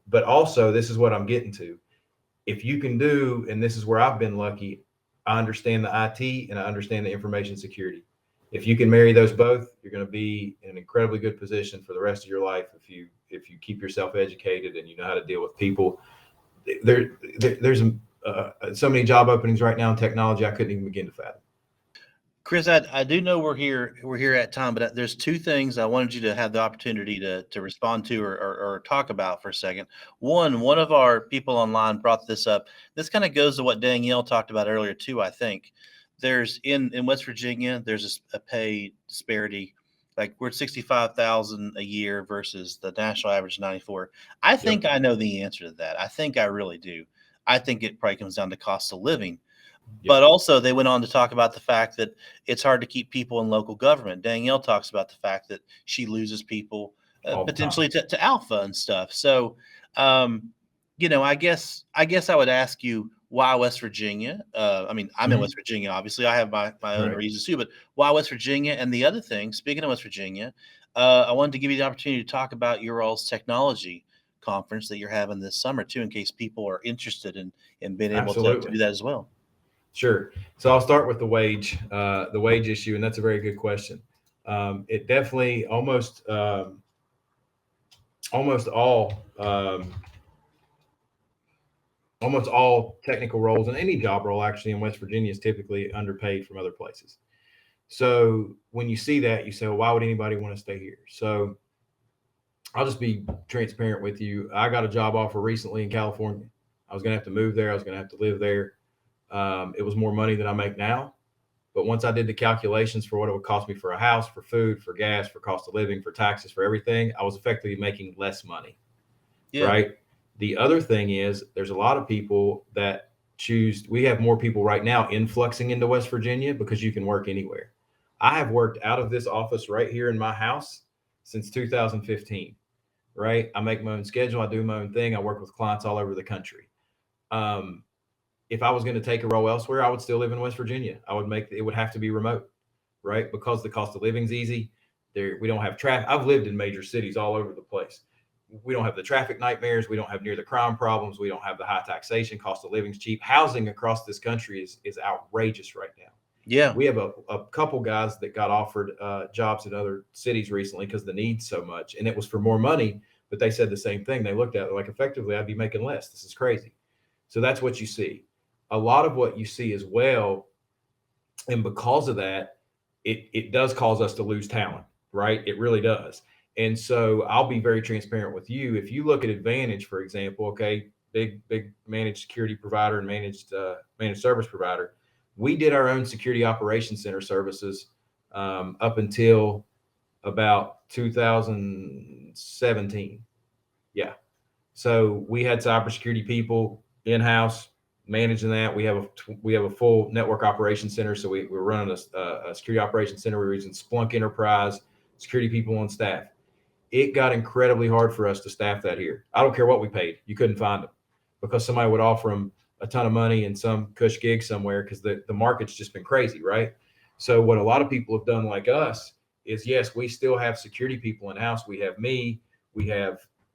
but also this is what I'm getting to. If you can do, and this is where I've been lucky, I understand the IT and I understand the information security. If you can marry those both, you're going to be in an incredibly good position for the rest of your life. If you keep yourself educated and you know how to deal with people. There's so many job openings right now in technology I couldn't even begin to fathom. Chris, I do know we're here at time, but there's two things I wanted you to have the opportunity to respond to or talk about for a second. One of our people online brought this up. This kind of goes to what Danielle talked about earlier too. I think there's in West Virginia, there's a pay disparity. Like we're at 65,000 a year versus the national average 94. I think I know the answer to that. I think I really do. I think it probably comes down to cost of living. But also they went on to talk about the fact that it's hard to keep people in local government. Danielle talks about the fact that she loses people potentially to alpha and stuff. So, I guess I would ask you why West Virginia? I mean, I'm in West Virginia, obviously. I have my own reasons too, but why West Virginia? And the other thing, speaking of West Virginia, I wanted to give you the opportunity to talk about your all's technology conference that you're having this summer too, in case people are interested in being able to do that as well. Sure. So I'll start with the wage issue, and that's a very good question. It definitely almost all technical roles and any job role actually in West Virginia is typically underpaid from other places. So when you see that, you say, well, why would anybody want to stay here? So I'll just be transparent with you. I got a job offer recently in California. I was going to have to move there. I was going to have to live there. It was more money than I make now. But once I did the calculations for what it would cost me for a house, for food, for gas, for cost of living, for taxes, for everything, I was effectively making less money. Yeah. Right. The other thing is there's a lot of people that we have more people right now influxing into West Virginia because you can work anywhere. I have worked out of this office right here in my house since 2015. Right. I make my own schedule. I do my own thing. I work with clients all over the country. If I was going to take a role elsewhere, I would still live in West Virginia. It would have to be remote, right? Because the cost of living's easy. We don't have traffic. I've lived in major cities all over the place. We don't have the traffic nightmares. We don't have near the crime problems. We don't have the high taxation. Cost of living's cheap. Housing across this country is outrageous right now. Yeah. We have a couple guys that got offered jobs in other cities recently because the need's so much, and it was for more money, but they said the same thing. They looked at it like, effectively, I'd be making less. This is crazy. So that's what you see. A lot of what you see as well, and because of that, it does cause us to lose talent, right? It really does. And so I'll be very transparent with you. If you look at Advantage, for example, okay, big managed security provider and managed service provider, we did our own security operations center services up until about 2017. Yeah. So we had cybersecurity people in-house managing that. We have a full network operations center. So we're running a security operations center. We're using Splunk Enterprise, security people on staff. It got incredibly hard for us to staff that here. I don't care what we paid. You couldn't find them because somebody would offer them a ton of money in some cush gig somewhere because the market's just been crazy, right? So what a lot of people have done like us is, yes, we still have security people in-house. We have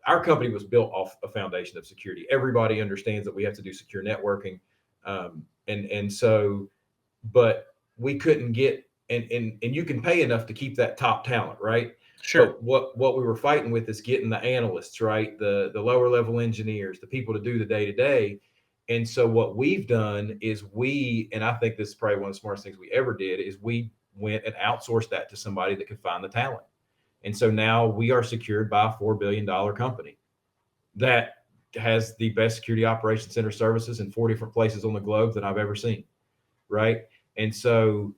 our company was built off a foundation of security. Everybody understands that we have to do secure networking. But we couldn't get, and you can pay enough to keep that top talent, right? Sure. But what we were fighting with is getting the analysts, right? The lower level engineers, the people to do the day to day. And so what we've done is and I think this is probably one of the smartest things we ever did, is we went and outsourced that to somebody that could find the talent. And so now we are secured by a $4 billion company that has the best security operations center services in 4 different places on the globe that I've ever seen. Right. And so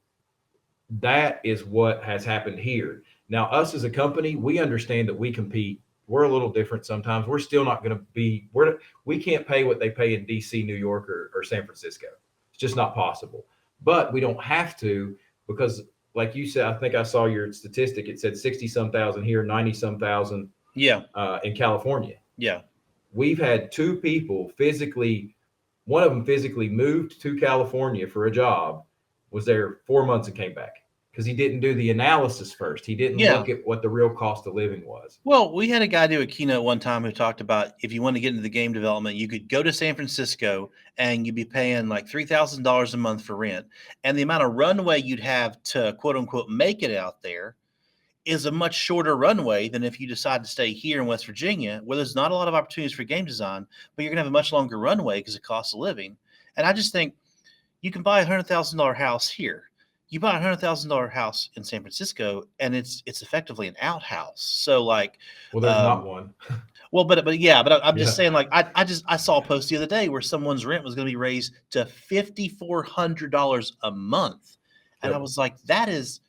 that is what has happened here. Now, us as a company, we understand that we compete. We're a little different sometimes. We're still not going to be, we can't pay what they pay in DC, New York, or San Francisco. It's just not possible. But we don't have to, because like you said, I think I saw your statistic. It said 60 some thousand here, 90 some thousand in California. Yeah. We've had two people one of them physically moved to California for a job, was there 4 months and came back because he didn't do the analysis first. He didn't look at what the real cost of living was. Well, we had a guy do a keynote one time who talked about if you want to get into the game development, you could go to San Francisco and you'd be paying like $3,000 a month for rent. And the amount of runway you'd have to quote unquote make it out there is a much shorter runway than if you decide to stay here in West Virginia, where there's not a lot of opportunities for game design, but you're going to have a much longer runway because of cost of living. And I just think you can buy $100,000 house here. You buy a $100,000 house in San Francisco, and it's effectively an outhouse. So like, well, there's not one. Well, but I'm just saying, like, I saw a post the other day where someone's rent was going to be raised to $5,400 a month, and I was like, that is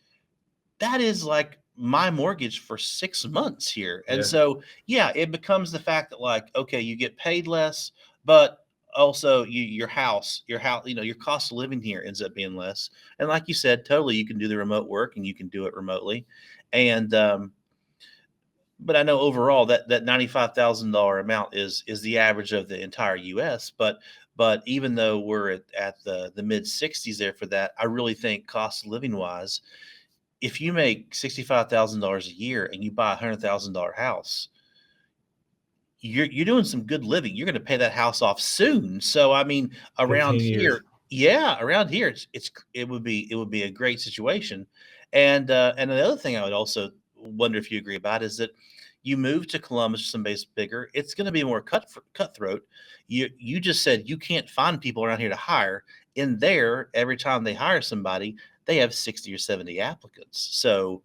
like my mortgage for 6 months here. And so, it becomes the fact that like, okay, you get paid less, but also your house, your cost of living here ends up being less. And like you said, totally, you can do the remote work and you can do it remotely. And, but I know overall that $95,000 amount is the average of the entire US. But even though we're at the mid 60s there for that, I really think cost of living wise, if you make $65,000 a year and you buy $100,000 house, you're doing some good living. You're going to pay that house off soon. So I mean, around here, it would be a great situation. And the other thing I would also wonder if you agree about is that you move to Columbus, some base bigger, it's going to be more cutthroat. You just said you can't find people around here to hire. In there, every time they hire somebody, they have 60 or 70 applicants. So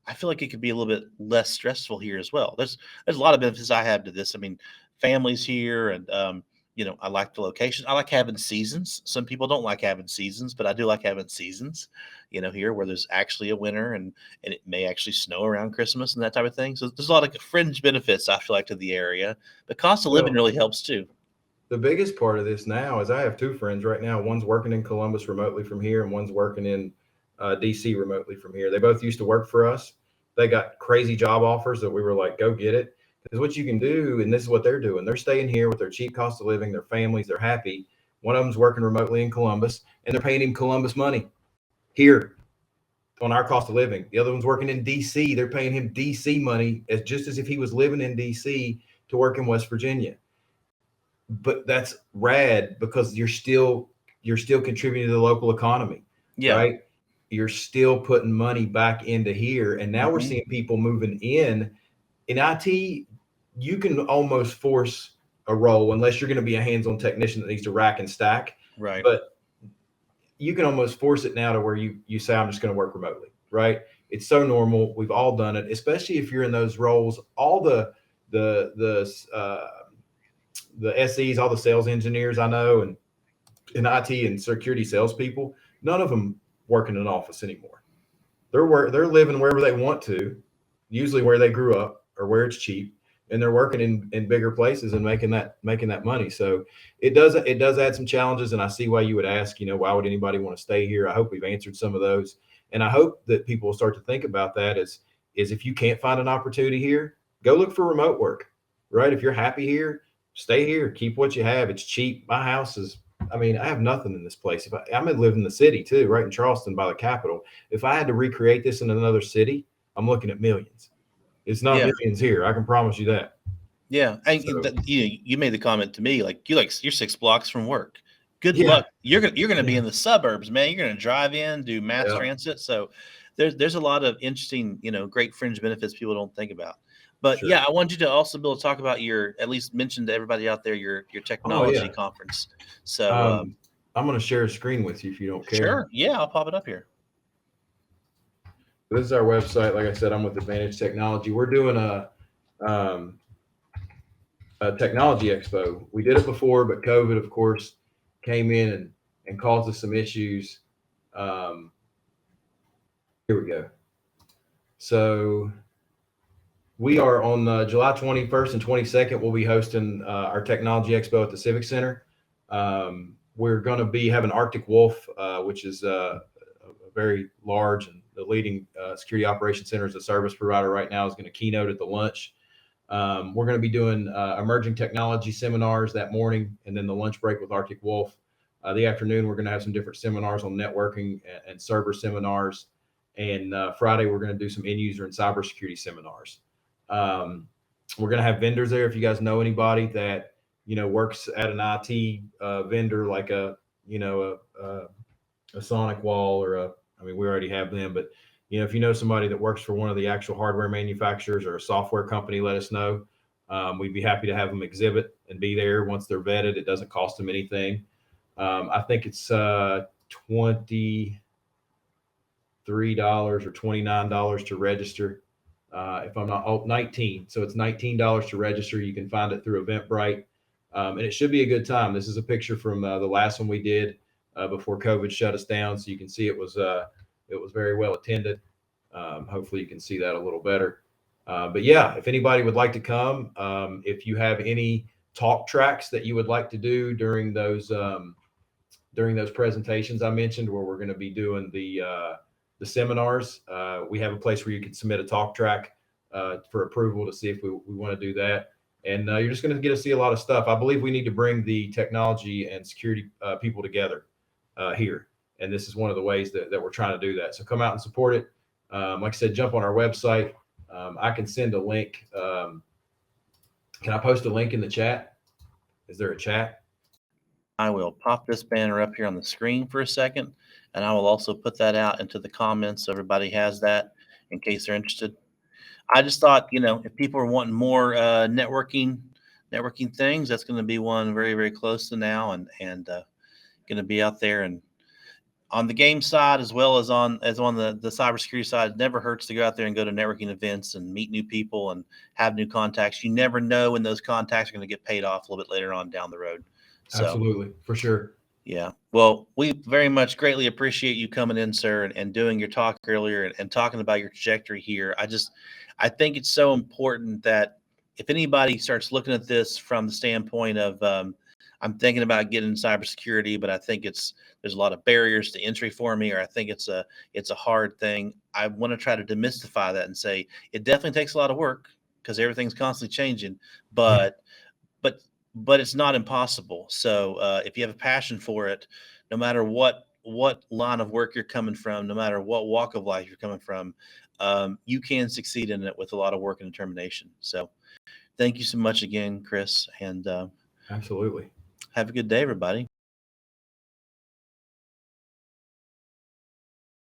I feel like it could be a little bit less stressful here as well. There's a lot of benefits I have to this. I mean, families here, and I like the location. I like having seasons. Some people don't like having seasons, but I do like having seasons. Here where there's actually a winter and it may actually snow around Christmas and that type of thing. So there's a lot of fringe benefits I feel like to the area. But cost of living really helps too. The biggest part of this now is I have two friends right now. One's working in Columbus remotely from here, and one's working in DC remotely from here. They both used to work for us. They got crazy job offers that we were like, go get it. Because what you can do, and this is what they're doing, they're staying here with their cheap cost of living, their families, they're happy. One of them's working remotely in Columbus, and they're paying him Columbus money here on our cost of living. The other one's working in DC. They're paying him DC money just as if he was living in DC to work in West Virginia. But that's rad because you're still contributing to the local economy, right? You're still putting money back into here. And now we're seeing people moving in IT. You can almost force a role unless you're going to be a hands-on technician that needs to rack and stack. Right. But you can almost force it now to where you say, I'm just going to work remotely, right? It's so normal. We've all done it, especially if you're in those roles. All the SEs, all the sales engineers I know, and in IT and security salespeople, none of them work in an office anymore. They're living wherever they want to, usually where they grew up or where it's cheap, and they're working in bigger places and making that money. So it does add some challenges, and I see why you would ask, why would anybody want to stay here? I hope we've answered some of those, and I hope that people will start to think about that is if you can't find an opportunity here, go look for remote work, right? If you're happy here, stay here, keep what you have. It's cheap. My house is, I have nothing in this place. I'm gonna live in the city too, right in Charleston by the Capitol. If I had to recreate this in another city, I'm looking at millions. It's not millions here. I can promise you that. Yeah. And you made the comment to me, you're 6 blocks from work. Good luck. You're going to be in the suburbs, man. You're going to drive in, do mass transit. So there's a lot of interesting, great fringe benefits people don't think about. But Sure. yeah, I want you to also be able to talk about at least mention to everybody out there your technology yeah. conference. So I'm going to share a screen with you if you don't care. sure, yeah, I'll pop it up here. This is our website. Like I said, I'm with Advantage Technology. We're doing a technology expo. We did it before, but COVID, of course, came in and caused us some issues. Here we go. So we are on July 21st and 22nd. We'll be hosting our technology expo at the Civic Center. We're going to be having Arctic Wolf, which is a very large and the leading security operations center as a service provider right now, is going to keynote at the lunch. We're going to be doing emerging technology seminars that morning, and then the lunch break with Arctic Wolf. The afternoon, we're going to have some different seminars on networking and server seminars. And Friday, we're going to do some end user and cybersecurity seminars. We're going to have vendors there. If you guys know anybody that, works at an IT vendor, like a Sonic Wall we already have them, but if you know somebody that works for one of the actual hardware manufacturers or a software company, let us know. We'd be happy to have them exhibit and be there once they're vetted. It doesn't cost them anything. I think it's $23 or $29 to register. If I'm not, 19. So it's $19 to register. You can find it through Eventbrite. And it should be a good time. This is a picture from the last one we did before COVID shut us down. So you can see it was very well attended. Hopefully you can see that a little better. But yeah, if anybody would like to come, if you have any talk tracks that you would like to do during those presentations I mentioned, where we're going to be doing the seminars, we have a place where you can submit a talk track for approval to see if we want to do that. And you're just going to get to see a lot of stuff. I believe we need to bring the technology and security people together here. And this is one of the ways that we're trying to do that. So come out and support it. Like I said, jump on our website. I can send a link. Can I post a link in the chat? Is there a chat? I will pop this banner up here on the screen for a second, and I will also put that out into the comments so everybody has that in case they're interested. I just thought, if people are wanting more networking things, that's going to be one very, very close to now, and going to be out there and on the game side as well as on the cybersecurity side. It never hurts to go out there and go to networking events and meet new people and have new contacts. You never know when those contacts are going to get paid off a little bit later on down the road. So, absolutely, for sure. Yeah. Well, we very much greatly appreciate you coming in, sir, and doing your talk earlier and talking about your trajectory here. I think it's so important that if anybody starts looking at this from the standpoint of, I'm thinking about getting cybersecurity, but I think there's a lot of barriers to entry for me, or I think it's a hard thing. I want to try to demystify that and say it definitely takes a lot of work because everything's constantly changing, but it's not impossible. So if you have a passion for it, no matter what line of work you're coming from, no matter what walk of life you're coming from, you can succeed in it with a lot of work and determination. So thank you so much again, Chris, and absolutely. Have a good day, everybody.